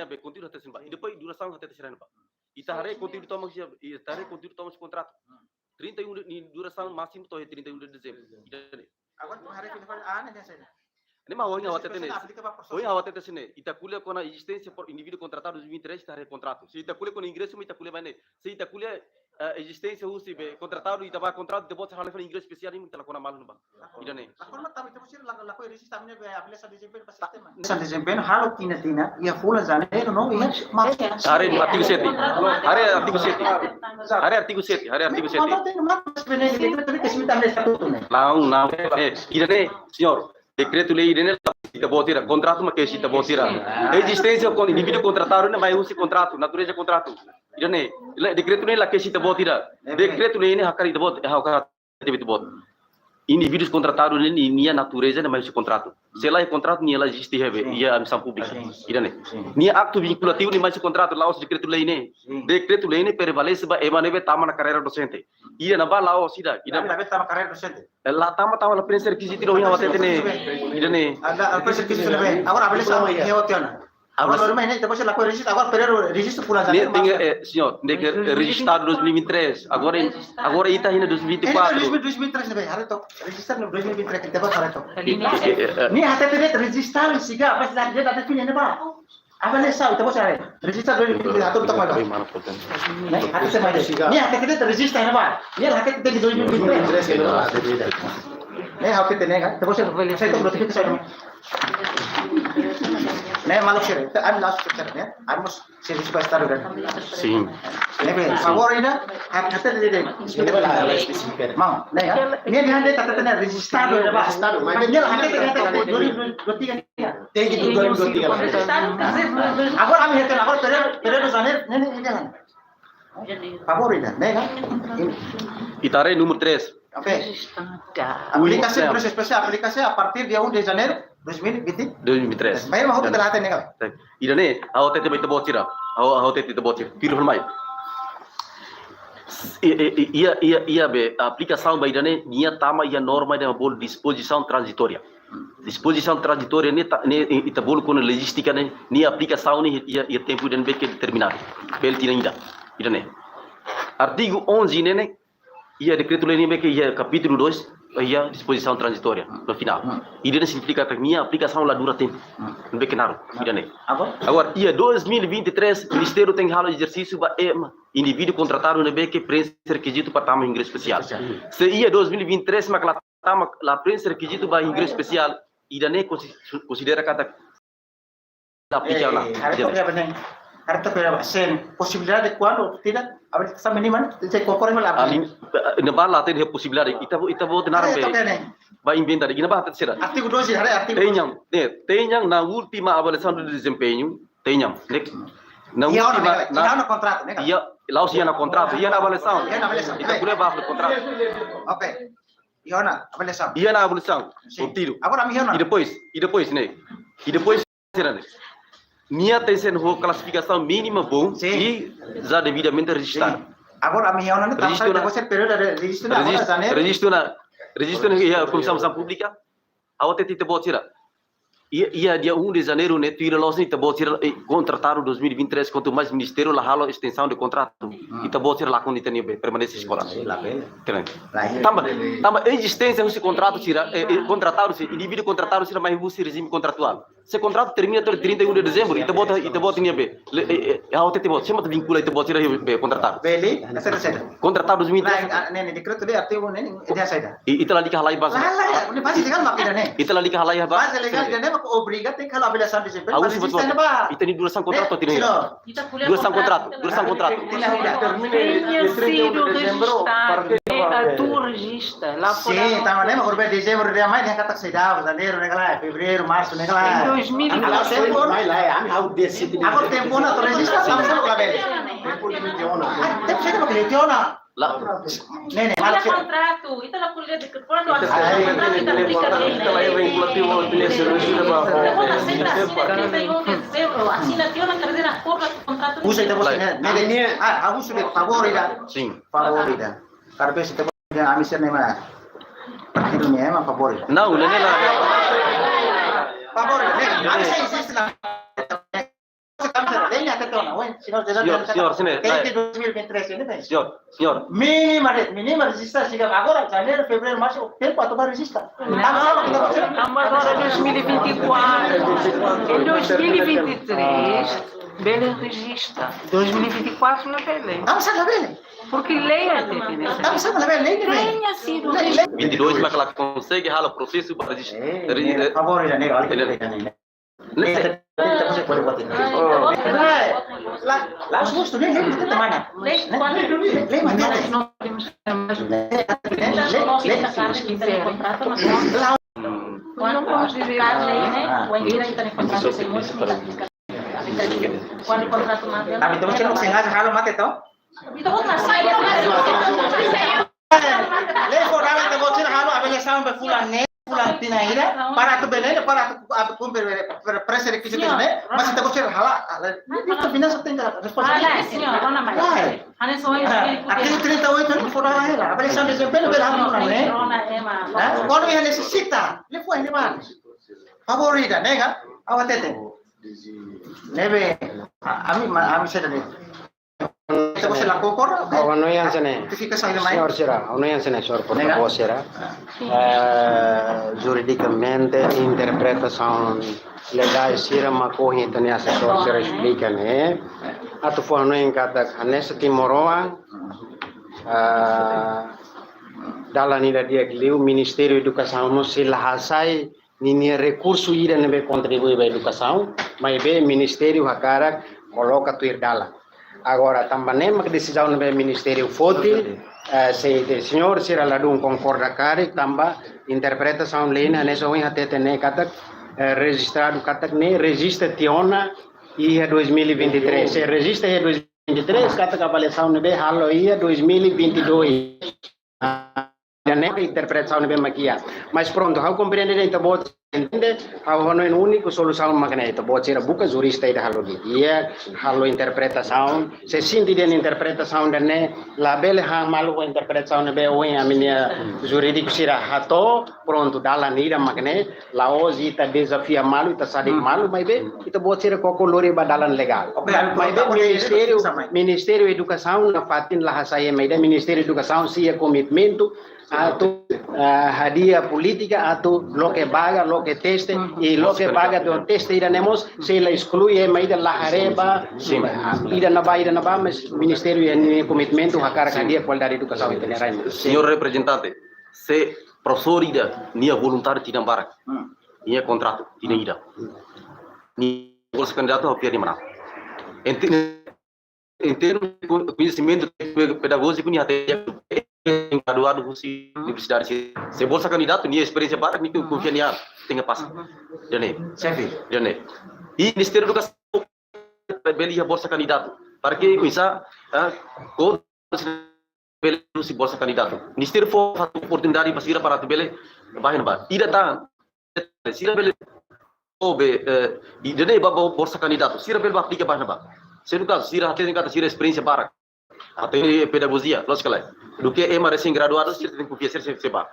be contínuo até semba. E depois duração até terceira ba. E tahare contínuo tomamos contrato. 31 ni duração máximo to 31 de dezembro. Agora hari ini ada yang saya. Ini mah hoje awat tene. Hoje awat tene. Itakule com a existência por indivíduo contratado 2023 tahare contrato. Se itakule com ingresso, itakule vai ne. Se itakule existência usi be contratado e tava contrato depois hal fa ingresso especial ini tela kona malu ba. Ida ne. Lakon mah tapi itu laku register tamnya be aplikasi desempenho para sistema. Desempenho halo tina ia full janeiro não ia. Hari artigo 7. Hari artigo 7. Hari artigo 7. Hari artigo 7. Não. Ida ne, senhor. Decreto lei ide kita botira contrato ma que kita botira. Existência com indivíduo contratado ne vai usi contrato, natureza contrato. Ida ne, decreto lei la que kita botira. Decreto lei ne hakari de bot, hakari de bot. Indivíduos contratados ni a natureza ne vai usi contrato. Se lá é contrato ni ela existe e a missão pública. Ida ne. Ni acto vinculativo ni mais contrato lá os decreto lei ne. Decreto lei ne prevalece ba emanebe tama na carreira docente. Ia na ba lá os ida. Ida tama carreira docente. La tama la prensa requisiti lo yang awat tene. Ida ne. Ada prensa requisiti le. Agora abele sama ye hotiona. Agora normal ne depois la coisa registra agora pero registro pula janeiro. Ne senhor, ne registrado 2023. Agora ita hina 2024. 2023 ne hari to. Register no 2023 kita ba hari to. Ni hata tene register siga apa sudah dia dapat punya ne ba. Abele sa ita bos hari. Register 2023 atau tak ada. Ne hata se mai. Ni hata tene register ne ba. Ni hata tene 2023. Ne hata tene kan. Depois saya to berarti saya. Ne malu sih, I'm last picture ne. Almost service pa start udah. Sim. Ne agora ina hata tene. Mau, ne ya. Ni hande tata tene registrado ne ba. Mas ni hata tene 2023 ya. Thank you 2023. Agora kami hete agora pero janeiro ne jangan. Favor ina, ne kan? Itare número 3. Oke. Aplikasi proses spesial aplikasi a partir dia 1 de janeiro 2023. Bayar mau kita laten kan? Ida ne, awat tete baita botira. Awat tete botira. Pilih mai. Ia be aplicação baida ne, nia tama ia norma de bol disposição transitória. Disposição transitória ne ita bol com logística ne, ni aplicação ne ia tempo den be que determinado. Bel tina ida ne. Artigo 11 ne ia decreto lei ne be que ia capítulo 2 ia disposição transitória no final. Ida significa que minha aplicação lá dura tempo. Não be kenaro, ida ne. Agora ia 2023 ministério tem halo exercício ba indivíduo contratado ne be que prensa requisito para tama ingresso especial. Se ia 2023 mas la prensa requisito ba ingresso especial idane considera kata aplicar lá. Harto que benar. Harto que sen posibilidad de cuando tidak abrir kita minimal saya kokor mal abrir. Ali na bala tem possibilidade ita vou tenar be vai inventar ina ba terceira. Artigo 12 hari artigo. Tenham na última avaliação do desempenho, tenham, na Ia última na contrato, né? ia lá o na contrato, ia na avaliação. Ia na avaliação. Ita pura ba contrato. Oke. Ia na avaliação. Ia na avaliação. O tiro. Agora a minha E depois, né? E depois será, né? Minha tem sendo classificação mínima bom e já devidamente registrado. Agora a minha não está fazendo você período de registro agora, registro na Comissão Pública, a outra te pode tirar. E dia 1 de janeiro, né, tira lá, te pode tirar contratado 2023 quanto mais ministério lá halo extensão de contrato. E te pode tirar lá quando tem permanência escolar. Tamba existência desse contrato tira contratado se indivíduo contratado tira mais o regime contratual. Se contrato termina até 31 de dezembro, e te bota tinha be. A outra te bota, chama te vincula e te bota tirar contratado. Beli, essa receita. Contratado 2023. Né, decreto de artigo né, dia saída. E ita lali ka halai base. Lá, ini pasti legal makina né. Ita lali ka halai base. Base legal dia né, obriga tem que halah avaliação de desempenho. Awus betul. Ita ni duração contrato tinha. Duração contrato. Tenha sido registrado a tua regista. Lá Sim, tá, mas por bem dezembro dia mais dia kata saída, janeiro né, lá, fevereiro, março né, lá. Em 2020. Agora tempo na tua regista, sama-sama com a velha. Tempo saída para letiona. Lá. Né, Ada contrato, itu lah kuliah di quando ada contrato kita aplica Ita lá é regulativo de serviço de Quando assina 31 de dezembro, assina tiona carreira por contrato. Usa itu bos né, aku sudah favorita. Sim. Favorita. Karena itu yang amisnya memang partidunya emang favorit. Não, nem lá. Favorit, né? Amisnya insiste lah. Senhor, sini. Desde 2023 ini kan. Senhor. Mínima resista chega agora janeiro, fevereiro, março, tempo a tomar resista. Estamos agora em 2024. Em 2023, Belém registra. 2024 não é Belém. Vamos a ver. Porque lei é definida. Vamos a ver, lei Tenha sido registrado. 22 mas ela consegue hala processo para registrar. Favorit ya nih. Kita masih boleh buat ini. Lah, sustu nih, kita mana? Lei mana? Não pode dizer. Tapi itu mungkin sengaja kalau mati toh. Lei forala itu bocor kalau abangnya sampai fulan tinaira para tu benene para tu cumprir presa requisitos né mas te bocor hala itu bina só tem responsabilidade aqui 38 não forala ela avaliação de desempenho berapa né quando ia necessita ele foi ele vai favorita né kan awat tete nebe ami seda nih kita bisa lakukan Ono yang sene, senhor será, ono yang sene, senhor porta-voz será, juridicamente interpretação legal será uma corrente nem assessor será explica né, atu fono yang kata nessa timoroa, dalam nila dia o Ministério da Educação não se lahasai nini recurso ira nebe contribui para educação, mas be Ministério hakara coloca tu dala. Agora também uma decisão do Ministério forte se o senhor será lá um concorda cari também interpretação lena nessa unha até né kata registrado kata né registra tiona ia 2023 se registra ia 2023 kata avaliação nebe halo ia 2022 né interpretação nebe maquia mas pronto how compreender então bot entende how não é único solução makna itu bot será buka jurista ida halo dia halo interpretação se sindi den interpretação dane label ha malu interpretação nebe oin aminia jurídico será hato pronto dala nira makna laos ita desafia malu ita sadik malu mas be ita bot será kokolori badalan legal mas be Ministério Educação na fatin lahasaya mas Ministério Educação sia komitmento atau hadiah politika atau lo que paga, lo que teste y lo que paga do teste iremos se la excluye maida la hareba ida na ba mas Ministério e komitmento hakar hadiah qualidade educação integrada. Senhor representante, se professor ida nia voluntário tidak barak. Ia contrato, tidak ida. Ni bolsa candidato ao pior mana. Em termos de conhecimento pedagógico, ni até graduado di universidade. Se bolsa candidato, ni experiência para ni confia ni tenha passa. Jane, Jane. E Ministério da Educação beli a bolsa candidato. Para que coisa, quando beli si bolsa candidato. Ministério for oportunidade para beli bahin ba. Ida tan, sira beli obe, ida ne ba bolsa candidato. Sira beli aplica bahin ba. Sendo caso, sira tem kata sira experiência para. Até pedagogia, lógico do que é recém graduado, sira tem que confiar ser ba.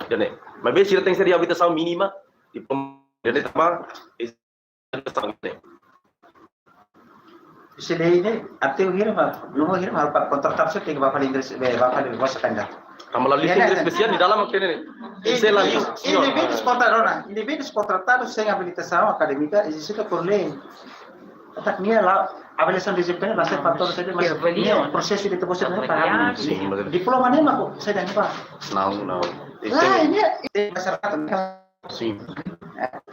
Jane. Mas bem sira tem que ser habitação mínima, diploma, jane tambah Isi ini ate uhir mah, nu uhir mah pak kontraktor sih tinggal bapak Inggris, bapak di bos kandidat. Kamu lalu Inggris spesial di dalam ini. Saya lalu. Indivíduos contratados, indivíduos contratados sem habilitação acadêmica, existe por lei. Até minha lá, avaliação de desempenho, lá tem fatores de mas minha processo de você não para diploma nem mas saya dan pak. Não. Lah ini masyarakat. Sim.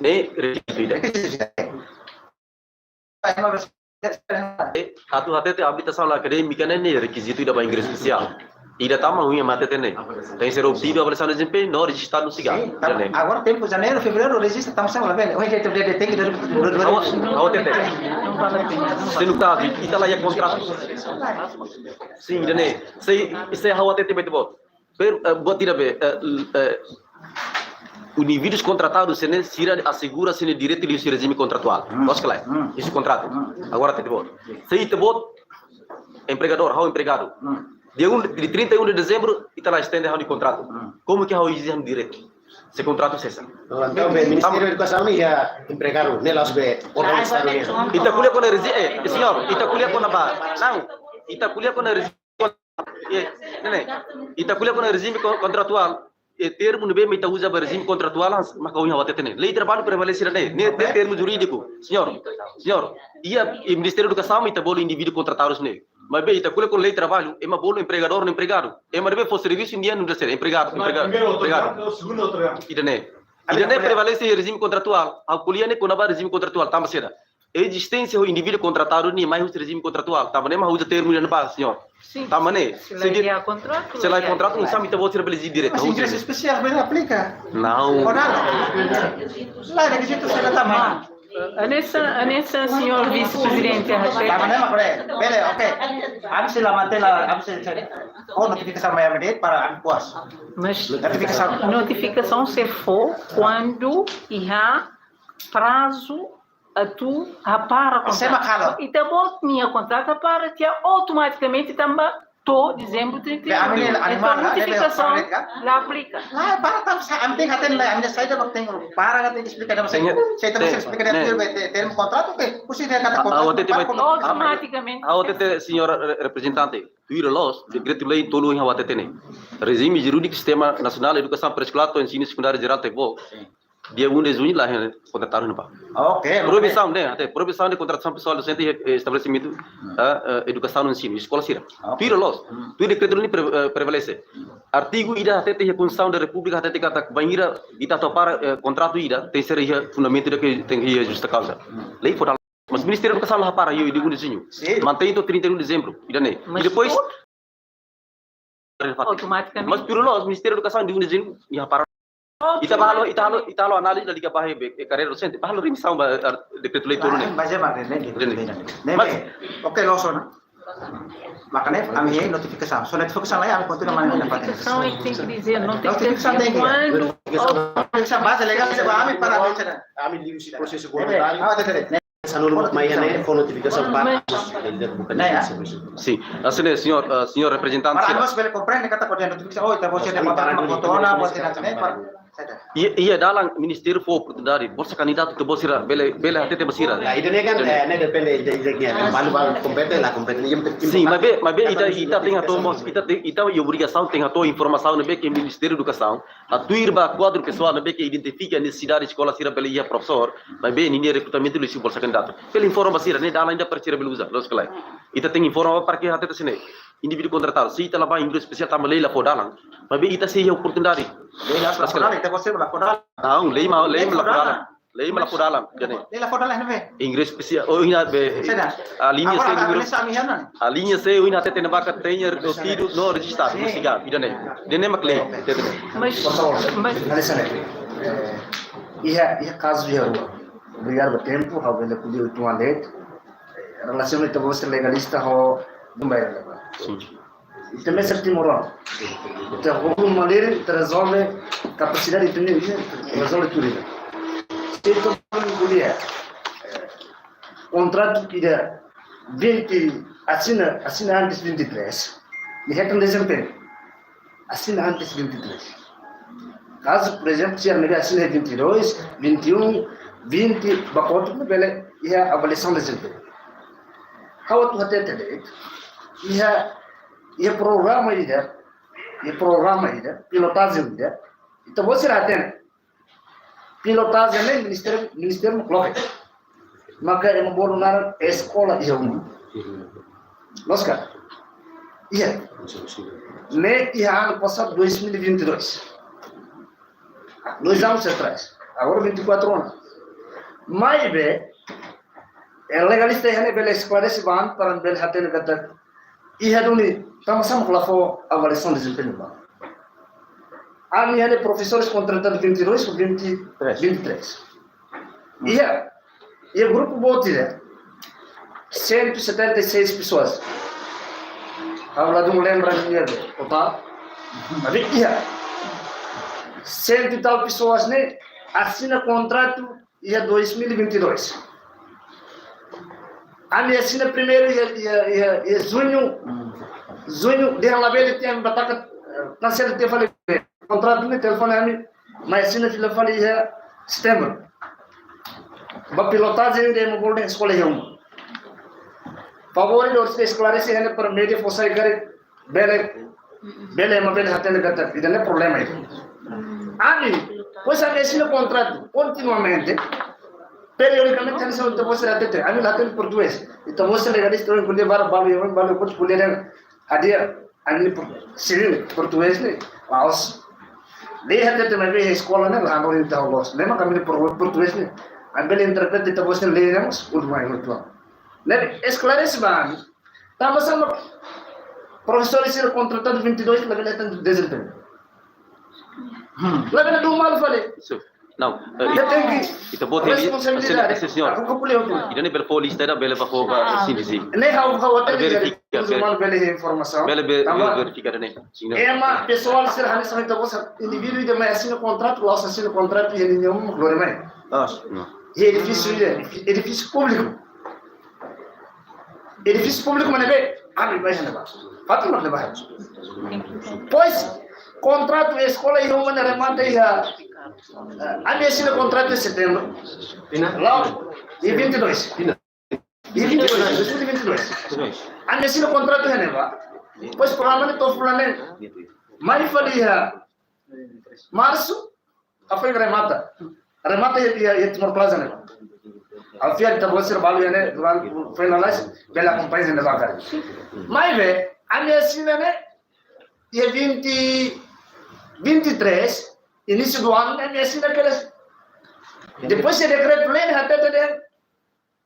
Requisito. Atu hati habitação acadêmica nem requisito da Inggris especial. Ida tama ruim mate tem tem ser obtido avaliação de desempenho não registrado no cigarro. Agora tempo janeiro, fevereiro registra estamos sem lá velho. Hoje tem que Se no caso, kita layak contrato. Sim, Dane. Saya khawatir tiba-tiba. Buat tidak be indivíduos contratados se sira assegura se direito de regime contratual. Nós que lá, esse contrato. Agora te bot. Se te bot empregador, how empregado. De 31 de dezembro, ita lá estende how de contrato. Como que how exige direito? Se contrato cessa. Então, o Ministério da Educação ia empregado, nelas be organizado. Ita kuliah com regime, senhor, ita kuliah com apa? Não. Ita kuliah com regime. Ita kuliah com regime contratual. Termo bem kita usa regime contratual maka unha wate tene lei trabalho prevalecer ne termo jurídico senhor ia Ministério da Educação ita bolo indivíduo contratados ne mas bem ita kule com lei trabalho é uma bolo empregador no empregado é mas bem for serviço indiano não ser empregado ida ne prevalece regime contratual a kuliah ne konaba regime contratual tamba seda existência do indivíduo contratado ni mais o regime contratual tamba ne mais usa termo ne ba senhor tamba ne se lá contrato não sabe ita vou ser beleza direito Mas inglês especial bem aplica. Não. Lá requisito se também. Anessa, senhor vice-presidente. Tama bele, oke. Habis sila mantela, habis notificação maior medida para ang puas. Mas notificação se for quando há prazo tu para contrato. E também minha contrato para que automaticamente também dezembro 31. Então notificação lá aplica. Lá para tam sa amting haten lá, amnya saja bakting para natin explicar naman sa saya terus explicar natin termo contrato ke kusi dia kata contrato automaticamente. Awatete senhor representante, tuira los decreto lei tolo em awatete ne. Regime jurídico sistema nacional de educação pré-escolar to ensino secundário geral tevo. Dia 1 de junho lá contrataram não. Ok. Proibição, né? Até proibição de contratação pessoal docente e estabelecimento educação no ensino, escola sira. Tira los. Tu decreto nem prevalece. Artigo ida até tem a Constituição da República até tem kata banheira ita topar contrato ida tem ser fundamento de que tem que justa causa. Lei for mas o Ministério da Educação lá para eu de 1 de junho. Mantém do 31 de dezembro, ida né. E depois automaticamente. Mas pelo los Ministério da Educação de 1 de junho ia para Italo análise da liga barra carreira docente, bahalo remissão decreto lei turun. Mas oke losona. Makanya kami notificação. So notificação lá kami continua mana dapat. Notificação é que tem que dizer, Notificação tem que. Notificação base legal se kami para bicara. Kami di proseso voluntário. Sanul mayane for notificação para Sim, assim senhor representante. Para nós bele compreende kata kode notificação. Oh, kita boleh dapat fotona, boleh nanti Iya dalam Ministério for oportunidade, bolsa candidato ke bolsira bele até te bolsira. Lah itu kan ne depende idenya malu compete la competência. Sim, mas ita tem ita e obrigação tem a tua informação ne que Ministério da Educação, a tua irba quadro pessoal ne que identifica a necessidade de escola sira bele ia professor, mas bem ni recrutamento do bolsa candidato. Pela informação sira ne dala ainda para tirar belusa, los kelai. Ita tem informação para que até sine indivíduo contratado, se ita lá vai inglês especial também lei lá for dalang, mas bem ita se oportunidade. Lei lá para kita boleh melakukan. Não, lei melakukan. Lei malah po dalam, gani. Lela foto lah nebe. Inggris spesial. Oh, ina be. Seda. A linha Agora C agora número. sa amihan nan. A linha C, o ina tete na vaca tenha o tido no registrado, no siga, idane. Dene maklei, tete. Mas, mas Alessandro, ia caso de rua. Obrigado pelo tempo, ao ver que o tua lei, relação entre você legalista ao do meio. Sim. E também certo moral. Então, como maneira resolve capacidade de resolve tudo. Se tu mulher contrato que dá 20 assina antes 23 e retorno desempenho assina antes 23. Caso, por exemplo, se a mulher assina 22, 21, 20, bacoto no bele e a avaliação de desempenho. How to até ter e programa ida pilotagem ida então você atende pilotagem nem ministério coloca maka é bolo na escola e nós cara ne ano passado 2022 2 anos atrás agora 24 anos mas legalista é bela esclarece ban para bel hatene kata duni sama-sama kalau avaliação de desempenho bom. A minha é professores contratados 22 ou 23. E o grupo bote 176 pessoas. Habla de lembra dinheiro total. Mas ia 100 e tal pessoas né assina contrato e 2022. A minha assina primeiro e junho de label tem batata nascer de falei contrato de telefone a mim mas assina de falei é setembro ba pilotagem de uma boa escola é favor de os esclarecer é para média fosse gare bele ma bele hatene gata e não é problema aí a mim pois a assina contrato continuamente periodicamente a gente você até a mim lá tem português então você legalista em quando vai pode escolher hadia a mim civil português né aos de até também a escola né lá no então los lembra kami português né a bela interpreta então você lemos o mais muito né esclarece bem tá sama professor ser contratado 22 que leva tanto desempenho leva do mal falei Não, itu bote esse senhor. Idane bela polícia era bela para sim sim. Nem how até verifica mal bela informação. Bela verifica né. Ema pessoal ser hanis sama então você indivíduo de mais assina contrato, lá assina contrato e ele não glória mais. E edifício público. Edifício público mana be? Ami vai na base. Fato não leva. Pois contrato escola e uma remata e a minha assina contrato em setembro. Lá e 22. E 22. A minha assina contrato é neva. Pois provavelmente estou falando. Mas falei março a foi remata. Remata e Timor Plaza neva. Al final está você trabalho né durante finalize bela companhia neva cara. Mas a minha assina né e 23 início do ano né me assina aquelas depois se decreto lei até ter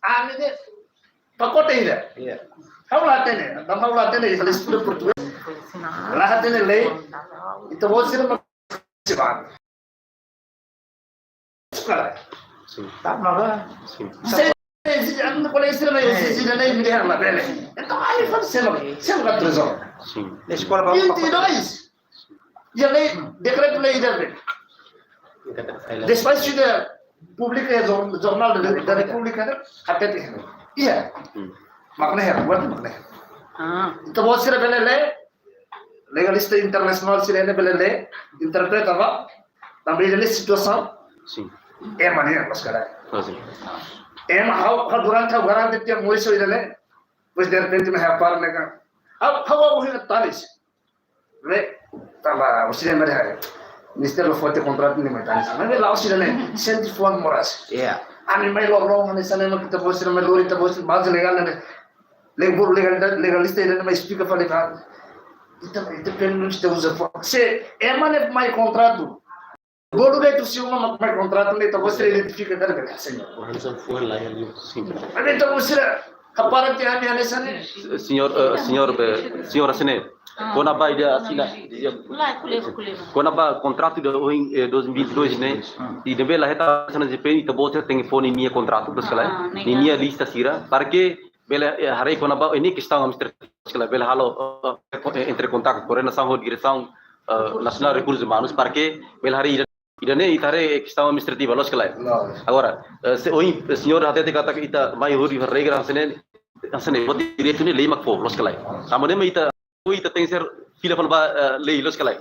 a minha pacote ainda how lá tem né não how lá tem né eles estudo português lá tem lei então você não se vai escola tá nova sim ando com isso não existe nem me der lá bele então aí faz sempre 3 horas sim na escola 22 e a lei, decreto lei deve. Depois se publica o jornal da República, até tem. Iya, maknanya, buat maknanya. Então você revela lei, legalista internacional se revela lei, interpreta apa, também lei situação. Sim. É maneira, mas cara. Sim. É durante a garante tem muito isso aí, pois de repente me repara nega. How o hina talis. Né? Tava o cinema de Ministério foi ter contrato nem mais mas lá o cinema sente fome moras a mim mais logo nesse cinema que tava sendo melhor e tava mais legal né legalista ele não explica falei então depende de onde você usa se é mais contrato Bolo dentro se uma mais contrato nem então você identifica cara que assim. Mas então você kapara que a minha nessa né. Senhora Sene, quando a baia assina, quando a contrato de 2022 né, e de bela reta sana desempenho, então você tem fone minha contrato para escalar, minha lista sira, para que bela hari quando a ini questão administrativa escalar, bela halo entre contato com a nação direção nacional recursos humanos, para que bela hari idane itare questão administrativa los kelai agora o senhor até kata kita mai huri regra asene boti direito ne lei makfo los kelai amane mai ita tem ser fila para lei los kelai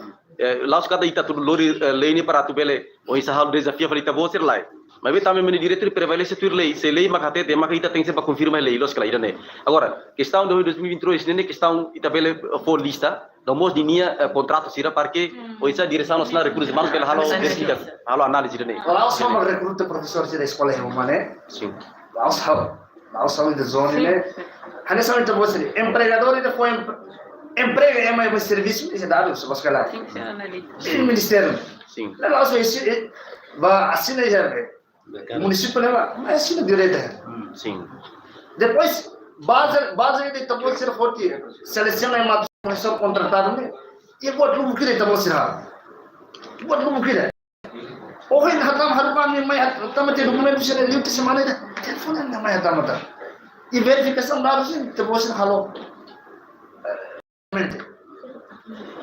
laos kata ita tu lori lei ni para tu bele o isa hal desafio para ita boser lai mas vi também meni direito prevalência tu lei se lei makate te maka ita tem ser para confirmar lei los kelai idane agora questão de 2023 ne questão ita bele for lista domos dinia contrato sira para que o isa direção nacional recursos humanos pela halo análise dene Laos sama recruta professor da escola humana sim Laos sama da zona né hanya sama itu você empregador itu foi emprega é mais serviço isso dado se você lá sim ministério sim Laos vai assina já município vai assina direto sim depois base de também ser forte seleção é uma professor contratado né e buat lu mungkin itu você buat lu mungkin oh ini hatam harus kami mai hatam te dokumen bisa lihat di mana itu telefon yang mai hatam ada e verificação dados itu você halo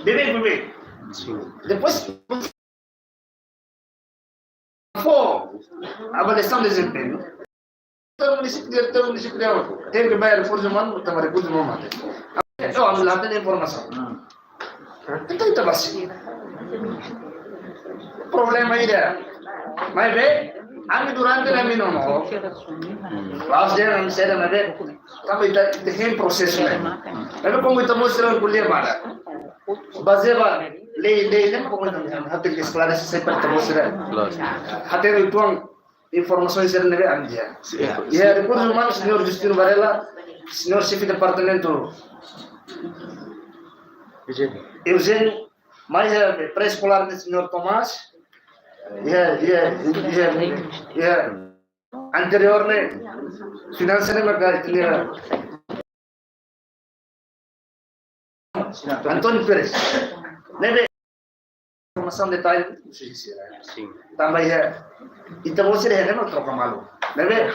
bebê depois avaliação de desempenho diretor município tem que bayar recursos humanos também recursos humanos então ambil hati informação então itu pasti problema ida mas bem ami durante a minha não laos dia não sei mas bem também tem processo né mas como itu mostrar kuliah mana baseado lei nem como hati que esclarecer sempre itu mostrar hati itu informações era neve andia e recursos humanos senhor Justino Varela senhor chefe de departamento Eugênio mais pré-escolar do senhor Tomás anterior né finança né Antônio Pérez neve informação detalhe sim também então você não troca malu neve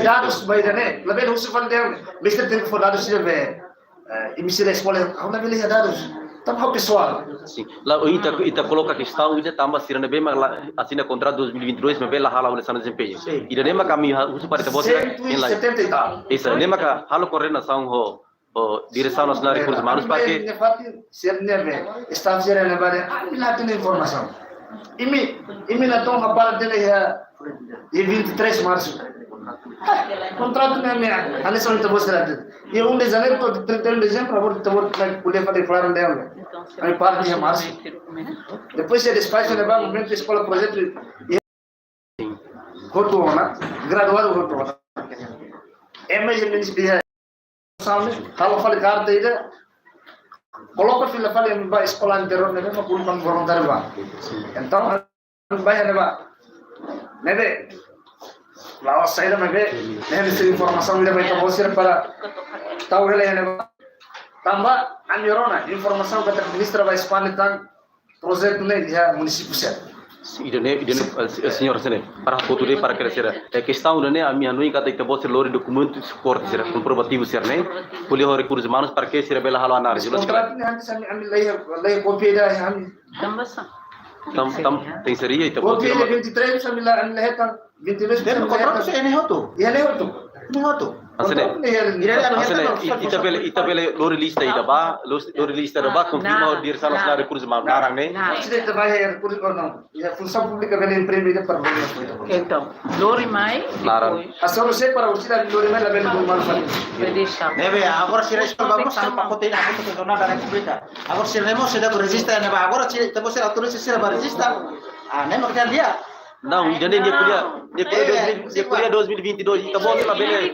dados baik né lebih usul dia mesti tem que dados sih emissão da escola how lebih dados tambah pessoal sim lá ita coloca questão ita tambah sirane bem mas assina contrato 2022 mas bela hala oleh sana desempenho ida nema kami usul para você em lá 70 e tal isso nema ka halo coordenação direção nacional recursos humanos para que ser neve staff ser neve ambil hati informação Imi na tong kapal din ya 23 Março. Contrato na minha, ali são então você lá. E 1 de janeiro to 31 de dezembro agora tamo na poder fazer claro dela. Aí parte de março. Depois se despacha levar um momento escola projeto e rotona, graduado rotona. Emergência sabe, kalau fale carta ida coloca fila fale em ba escola anterior nebe ma pulkan voluntário ba. Então vai neba. Nebe lá saída nebe, nebe informação nebe vai trazer para tahu ele nebe. Tambah anjorona informação que administra vai Espanha tang projeto ne dia município set. Idane senhor sene para foto de para crescer a questão ne a minha não kata ita boser lori documento suporte ser comprovativo ser ne boleh recursos humanos para que ser bela halo análise contrato ne antes ami lei copia da ami tem seria ita copia de 23 ami la lehetan 22 contrato se ene hotu ya ne hotu asene ita bela lori lista ida ba lori lista da ba confirma dir salah salah recursos humanos narang ne sudah terbayar recursos não ya função pública vem imprimida para então lori mai larang asal você para usir lori mai label rumah nebe agora se responde vamos a pacote na foto do nada republica agora se lemos se da registra nebe agora se temos a autorização para registrar nem não quer dia Não, e nem dia kuliah 2022, kita bot sila bele.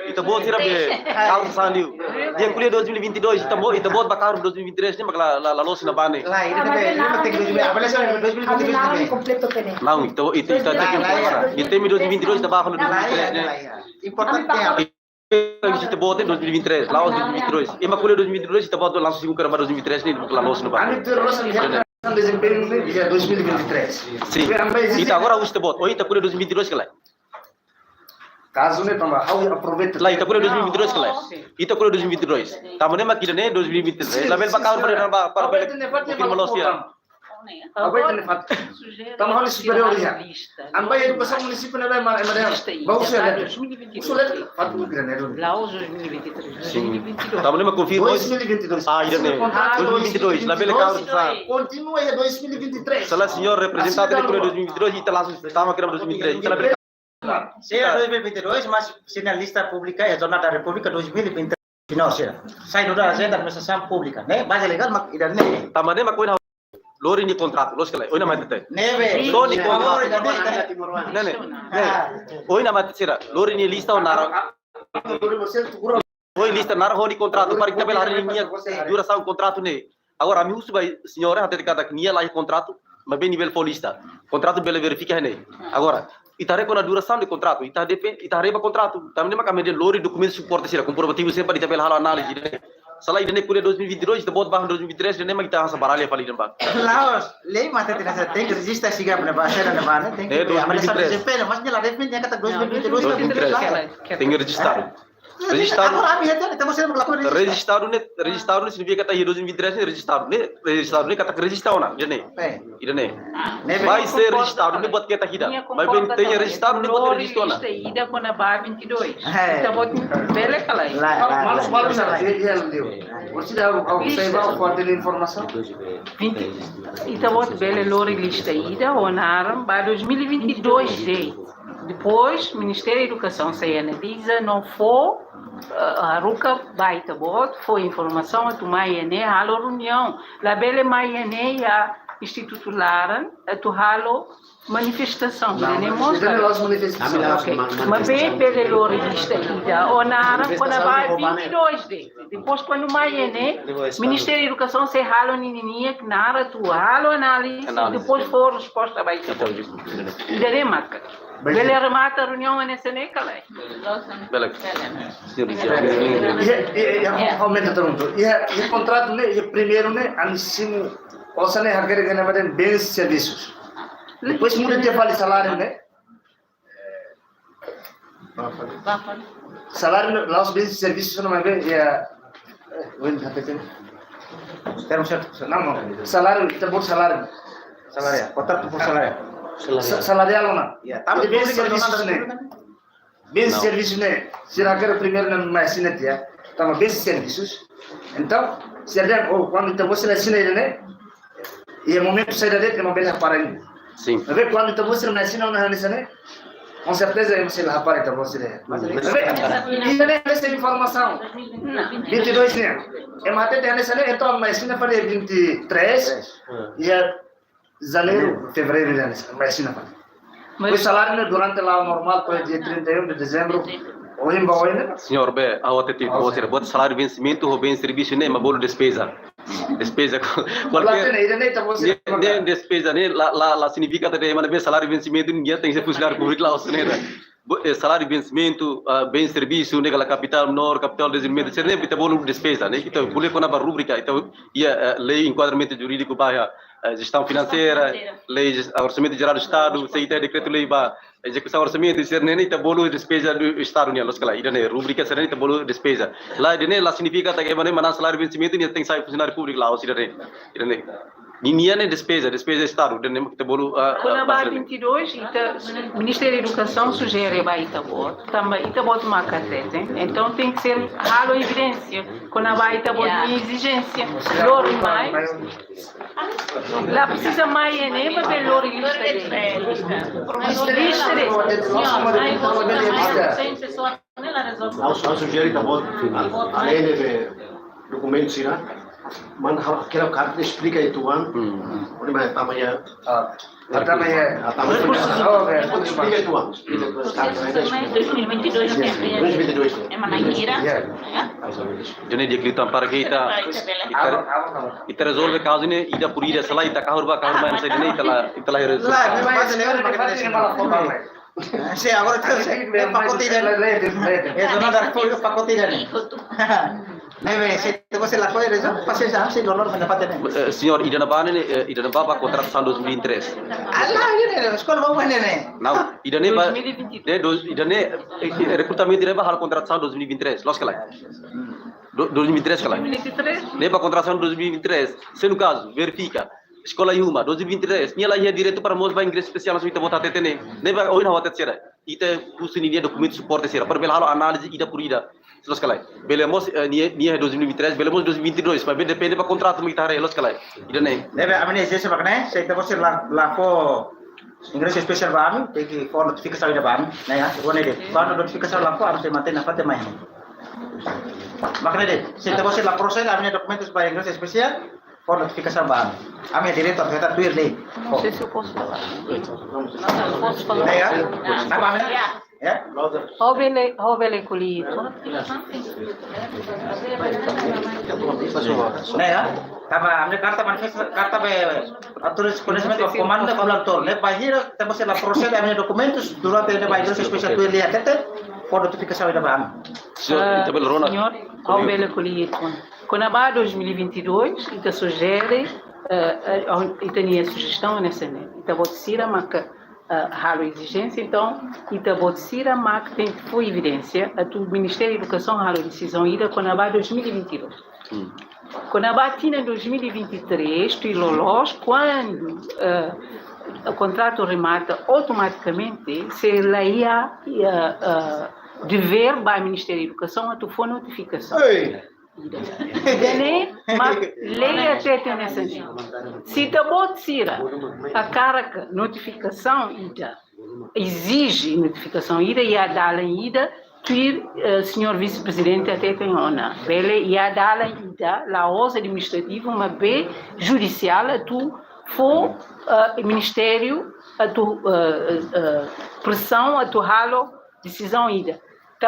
Kita bot sila be kalsa sandiu. Dia kuliah 2022, kita bot bakar 2023 ni magla lalos na bane. Lah, ini teh ini penting dulu. Avaliação 2022 também. completo kene. Não, itu para. Dia tem 2022 kita bakar 2023 ni. Importante que Kita bot em 2023, laos 2022. Ema kuliah 2022 kita bot langsung sibuk kerja 2023 ni lalos na bane. Ani terus lihat desempenho dia 2023. Sim. Kita agora usta bot. Oi, kita kuliah 2022 kala. Caso né tambah, how aproveita. Lá, kita kuliah 2022 kala. Kita kuliah 2022. Tamane makina ne 2023. Label bakar para mungkin malos ya. Apa itu nih Pak? Tambah hal superior ya. Ambai educação municipal na mana mana. Bau sudah. Sudah Pak mungkin ne dulu. Laos 2023. Sim. Tamane mak confirm 2022. Ah, ida ne. 2022. Label bakar sa. Continua ya 2023. Salah senhor representante de kuliah 2022 kita langsung tama kira 2023. Kita label Saya 2022 mas sinalista pública ya Jornada da República 2023 final saya. Saya sudah saya dan mensasam pública, né? Base legal mak idan ne. tamane mak kuina lori ni contrato, los kala. Oi na matete. Neve. Lori ni contrato. Nene. Oi na matete sira. Lori ni lista onara. Oi lista nara honi contrato para kita bela hari minha duração contrato ne. Agora amigo subai senhora até kata que nia lá contrato, mas bem nível polista. Contrato bela verifica ne. Agora itare com a duração de contrato, itare reba contrato. Tamane mak amede lori documento suporte sira comprovativo sempre kita bela halo análise ne. Salah ide kuliah 2022 kita bot bahang 2023 dan memang kita hasa baralha pali dan bang. Laos, lei mata tidak saya tem que registar siga na base na bane, tem que avaliação de desempenho, mas ela deve ter kata 2022 Tem que registrar. Registrado. Agora a estamos sendo melakukan Registrado ne significa kata 2023 ne registrado ne kata registrado na, jene. Ida ne. Vai ser registrado ne buat kita hida. Vai bem tem registrado ne buat registrado na. Ida com a BA 22. Kita buat bele kalai. Malu dia leu. Você dá observar o forte de informação? Ita buat bele lori lista ida onaram para 2022 date. Depois, Ministério da Educação se analisa, não foi a RUCA baita bot, foi informação a tomar ene, halo reunião, la bele mai ene a Instituto Laran, a tu halo manifestação, né mostra. Mas bem bele lori lista ida, onaram quando vai 22 de. Depois quando mai ene, Ministério da Educação se halo nininha que nara tu halo análise, depois for resposta baita bot. Ida marca. Bele remata reunião nessa nekalai. Belak. Aumenta tanto. E contrato né, e primeiro né, anissimo, possa né, haver ganhar mais bens e serviços. Depois muda de vale salário né. Salário lá os bens e serviços não vai ver ya. termo certo. Não. Salário, kita buat salário. Salário, kontrak por salário. Salarial não. Ya, Tapi bens e serviços né. Bens e serviços né. Se agar primeiro na máquina dia, tama bens e serviços. Então, se alguém quando então você assina ele né. E o momento sai dele que não vai para ele. Sim. Mas quando então você não assina na nessa né. Com certeza você lá para então você né. E ele essa informação. 22 né. É matéria de nessa né. Então a máquina para 23 e janeiro, fevereiro já vai ser na parte. O salário durante lá normal foi dia 31 de dezembro. Hoje em Baú ainda. Senhor B, a outra tipo você bota salário vencimento ou bem serviço nem mas bolo despesa. Despesa qualquer. Nem despesa nem lá significa que mana bem salário vencimento ninguém tem que ser funcionário público lá os né. Salário vencimento, bem serviço, negala capital menor, capital desenvolvimento, sempre kita bolo despesa, né? Então boleh kena rubrica, então ia lei enquadramento jurídico barra gestão financeira, lei orçamento geral do Estado, seita decreto-lei ba execução orçamento, serene kita bolo despesa do Estado nih, loskala, ida nih rubrica serene kita bolo despesa. Lá ida nih lá significa que mana salário vencimento nih tem sai funcionário público lá, os ida nih. Ninguém é despesa Estado, ida kita bolo. Quando a 22, o Ministério da Educação sugere a Itabot, também Itabot macatete, então tem que ser halo evidência, quando a Itabot tem exigência, loro mais, lá precisa mais nem para ver loro lista Ao sugerir Itabot, além de documentos, Mana kira kartu explica itu kan? Onde mais tamanho? Pertama Explica itu kan? Mas 2022 sempre. 2022. É Manaíra. Jadi dia kelihatan para kita kita resolve caso ini ida por ida salah ita kahurba kahurba yang saya ini itulah resolve. Lah, memang bahasa legal pakai Sí, agora tem pacote de zona da folha pacote de Neve, se te você lá coisa, passei já, se dolor mendapat ini. Senhor, ida na baba contratação 2003. Allah ini, sekolah mau ini. Não, ida ne ba ida ne recrutamento ne ba hal contratação 2023. Los kala. 2023 kala. 2023. Ne ba contratação 2023. Se no caso verifica Escola Yuma 2023, nia lá ia direto para mos vai inglês especial nós vamos botar tetene. Ne ba oi na wata tsera. Ita curso ni dia documento suporte sera. Per bel halo análise ida por ida. Los kalai. Belemos nia 2023, belemos 2022, mas depende para contrato kita hari los kalai. Ida ne. Neve, amane sesi makne, se te você lá for inglês especial ba ami, teki for notificação ida ba ami, né ya. One de. Quando notificação lá for, am se mantém na fate mais. Makne de, se te você lá procede amane documentos para inglês especial, for notificação ba ami. Ami direto a tuir lei. Não sei se eu posso falar. Não posso falar. Né ya? Tá ba ami? Ya? Rovele colhido. Né ya? Tama amne carta manifesto carta be aturis conhecimento of command da colator, né? Bahira temos la procede amne documentos durante ne bahira especial tuir lei até por notificação da ba ami. Senhor, tabel Rona. Senhor, Rovele colhido. Quando a 2022, ita sugere, ita tinha sugestão nessa né. Ita vou dizer halo exigência, então, ita vou dizer que tem foi evidência a do Ministério da Educação halo decisão ida quando a 2022. Quando a tinha 2023, tu ilolos quando o contrato remata automaticamente se lá ia dever para o Ministério da Educação a tu for notificação. Dene, mas leia até ter nessa se te botar a carga notificação ida exige notificação ida e a dala ida tu senhor vice-presidente até tem ona bele e a dala ida la osa administrativa uma b judicial tu for ministério a tu pressão a tu halo decisão ida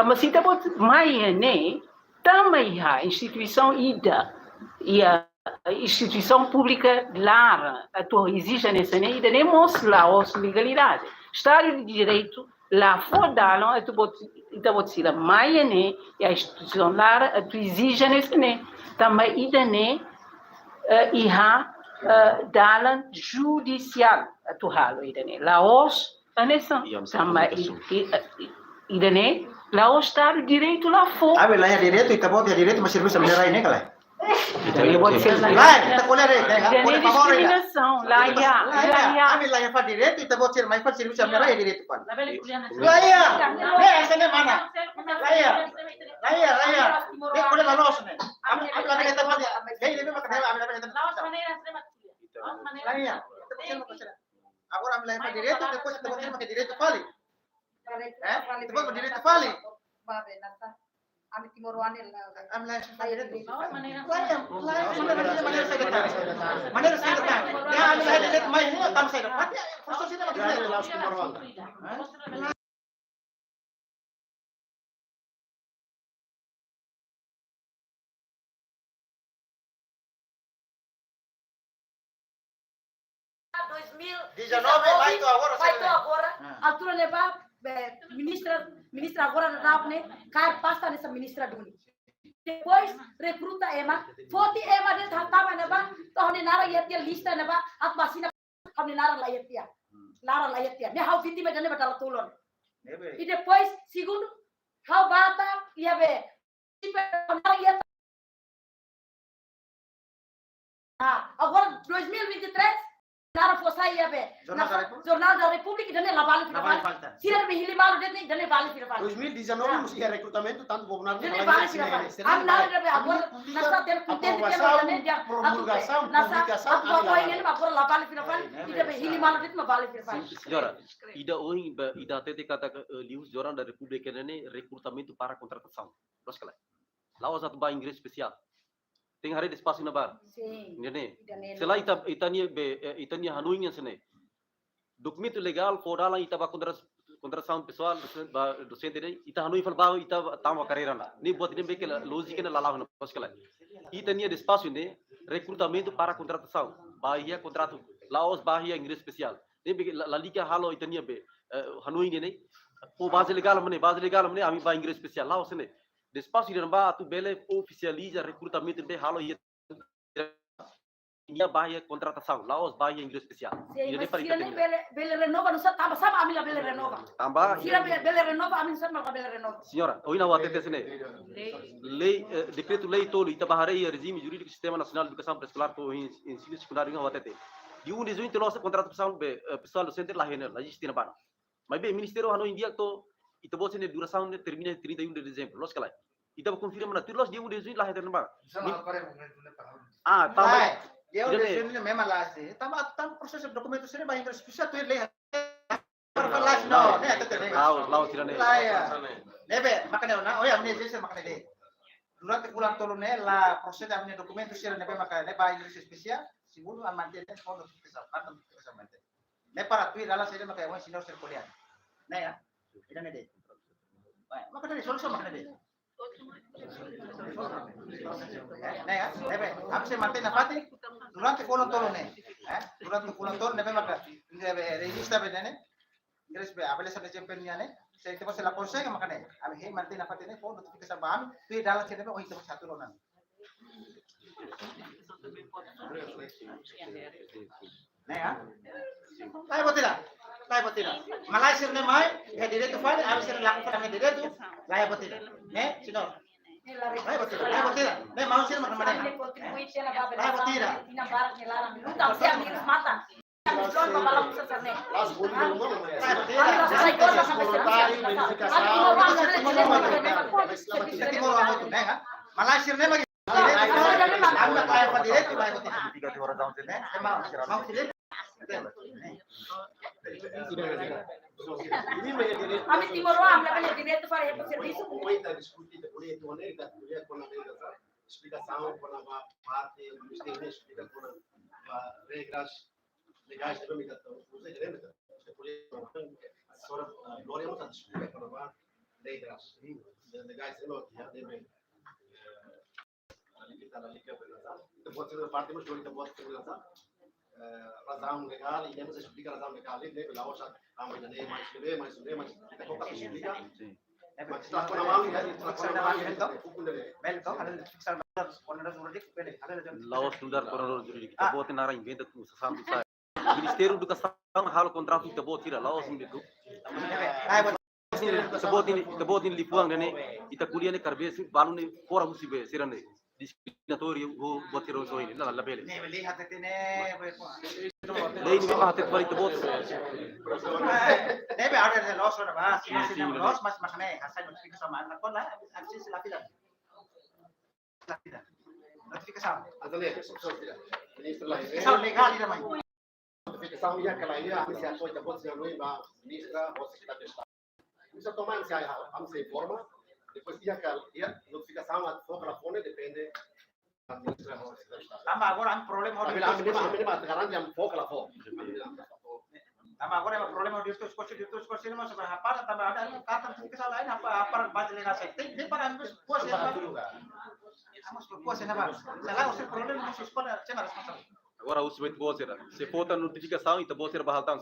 mas se te botar mais né também a instituição ida e a instituição pública lá a tua exige nessa né ida nem mostra a legalidade Estado de Direito lá fora da a tu botar mais né e a instituição lá a tu exige nessa né também ida né e a dalan judicial a tu halo ida né lá os a nessa também ida né lá o Estado de Direito lá fora. Ah, lá é direito, então pode direito, mas serviço militar né, cara? Eu vou dizer Lá, tá colher aí, tem discriminação, lá lá é para direito, então pode ser mais para serviço militar é direito para. Lá é, essa é mana. Lá, tem colher lá nós, né? Ami lá kita pode, gay deve makan ami lá kita. Lá, agora ami lá é para direito, depois kita pode makan direito fali. Depois para direito fali. Ami Timor Wanil Ami lá é para direito. Maneira secretária. Ya, ami lá direito mais ini tam saya dapat. Proses ini macam mana? Vai tu agora. Altura levar ministra agora na né, car pasta nessa ministra duni. Depois recruta Ema, foto Ema de tava neba, toh ni nara yatia lista neba, at basina hamni nara layatia. Me hau vítima de neba tala tulon. E depois segundo hau bata ia be. Agora 2023 Nara fossai ia be. Jornal da República dane lavale fira. Sira be hili malu dane dane vale fira. 2019 mesti recrutamento tanto popular dane vale fira. Am nara be agora nasa ter contente que dane dia. Promulgação, publicação. Agora ini agora lavale fira. Ida be hili malu dane vale fira. Senhora, ida hoje ida até kata lius Jornal da República dane recrutamento para contratação. Los kala. Lá usa tu ba inglês especial. tem hari espaço na bar. Sim. Entende? Idaneno. Sela itania hanuinha sene. Documento legal podala itaba contratação pessoal docente dele ita hanui fal bago ita tama carreira na. Ni buat ni beke lógica na lalau na poskala. Itania espaço ne recrutamento para contratação. Bahia contrato Laos Bahia inglês especial. Ni beke la liga halo itania be hanui ne. O base legal mane ami ba inglês especial Laos ne. Espaço ida ba tu bele oficializa recrutamento be halo ia Bahia contratação Laos Bahia inglês especial. Sim, mas se nem bele renova não sabe tamba sama amila bele renova. Tamba. Se bele renova amin sabe mal bele renova. Senhora, oina wa tete sene. Lei decreto lei tolo itabaharei regime jurídico sistema nacional de educação pré-escolar to ensino secundário wa tete. Di um desuin telo contratação be pessoal docente lá renel, lá justina bana. Mas bem ministério hano india to itabo sene duração ne termina 31 de dezembro. Los kala. Itabo confirma na tulos dia um desuin lá renel bana. Ah, tamba. Dia udah sini memang lah sih. Tambah proses dokumen itu sini bahasa Inggris bisa tuh lihat. Perkelas no, nih teteh. Laos tirane. Saya. Nebe, makanya na, oh ya ini sih makanya deh. Durante bulan tolu ne la proses da punya dokumen itu sih nebe makanya ne bahasa Inggris spesial, seguro amante ne fondo spesial, kartu spesial amante. Ne para tuh dalam sih makanya sini harus kuliah. Nah ya, ini ne deh. Baik, makanya solusi makanya deh. Nah ya, nebe, apa sih mantep nafati? Durante bulan tolu ne, durante bulan tolu nebe maka register bedane. Terus be abale sa champion ne, saya itu pasal lapor saya makanya, abi hei mantep nafati ne, phone notification baham, tuh dalam sini oh itu satu ronan. Nah ya, lain botila. Malaysia ne mai, ya direto file, abis ini lakukan kami direto, lain botila. Ne, sino. Lain botila. Ne mau sini mana mana. Contribuinte na baba. Lain botila. Tina barak ni lara. Luta se amir mata. Belum membalam seserne. Malaysia ne lagi. Kami timur am la bele direto fare il serviço. Muita discutida bonito, maneira da com a explicação com a parte do ministério explica com as regras legais da limitação. Você lembra? Você pode só glória não explica com as regras legais da deve limitar a liga pode ser parte mas pode ser razão legal e temos explica razão legal né lá hoje amanhã mais kita kok explica mas setelah kau nama ya setelah nama itu Bel kau ada fixar kono juridik bele ada Laos Sundar Koronor Jurídico, tá botando na inventa com Sassam do Sai. Ministério da Educação halo contrato tá botira Laos Sundar. Tá botando lipuang né, ita kuliah né karbesi balu né fora musibe serane. Discriminatório o botiro so ini la bele. ne lihat itu ne Lei ni ba hatet balik tá bot. ne be ada loss ada ba sini loss mas makne hasil notifikasi sama anak kon lah akses lapidan notifikasi ministro lá Isso legal ini namanya. notificação ia aquela ia a iniciação da bolsa não ia ministra ou secretário de estado isso tomar iniciação vamos se informa depois ia notificação a foca lá fone depende da ministra ou secretário de estado Lama agora am problema tapi lah minimal sekarang yang foca lá fora lama agora am problema di itu skoci ini masuk apa tambah ada kata notifikasi lain apa base legal saya tem para ambos puas ya Vamos puas ya apa salah usir problema masuk sekolah saya responsable Agora o sujeito botira. Se for notificação, ita botira bahaltang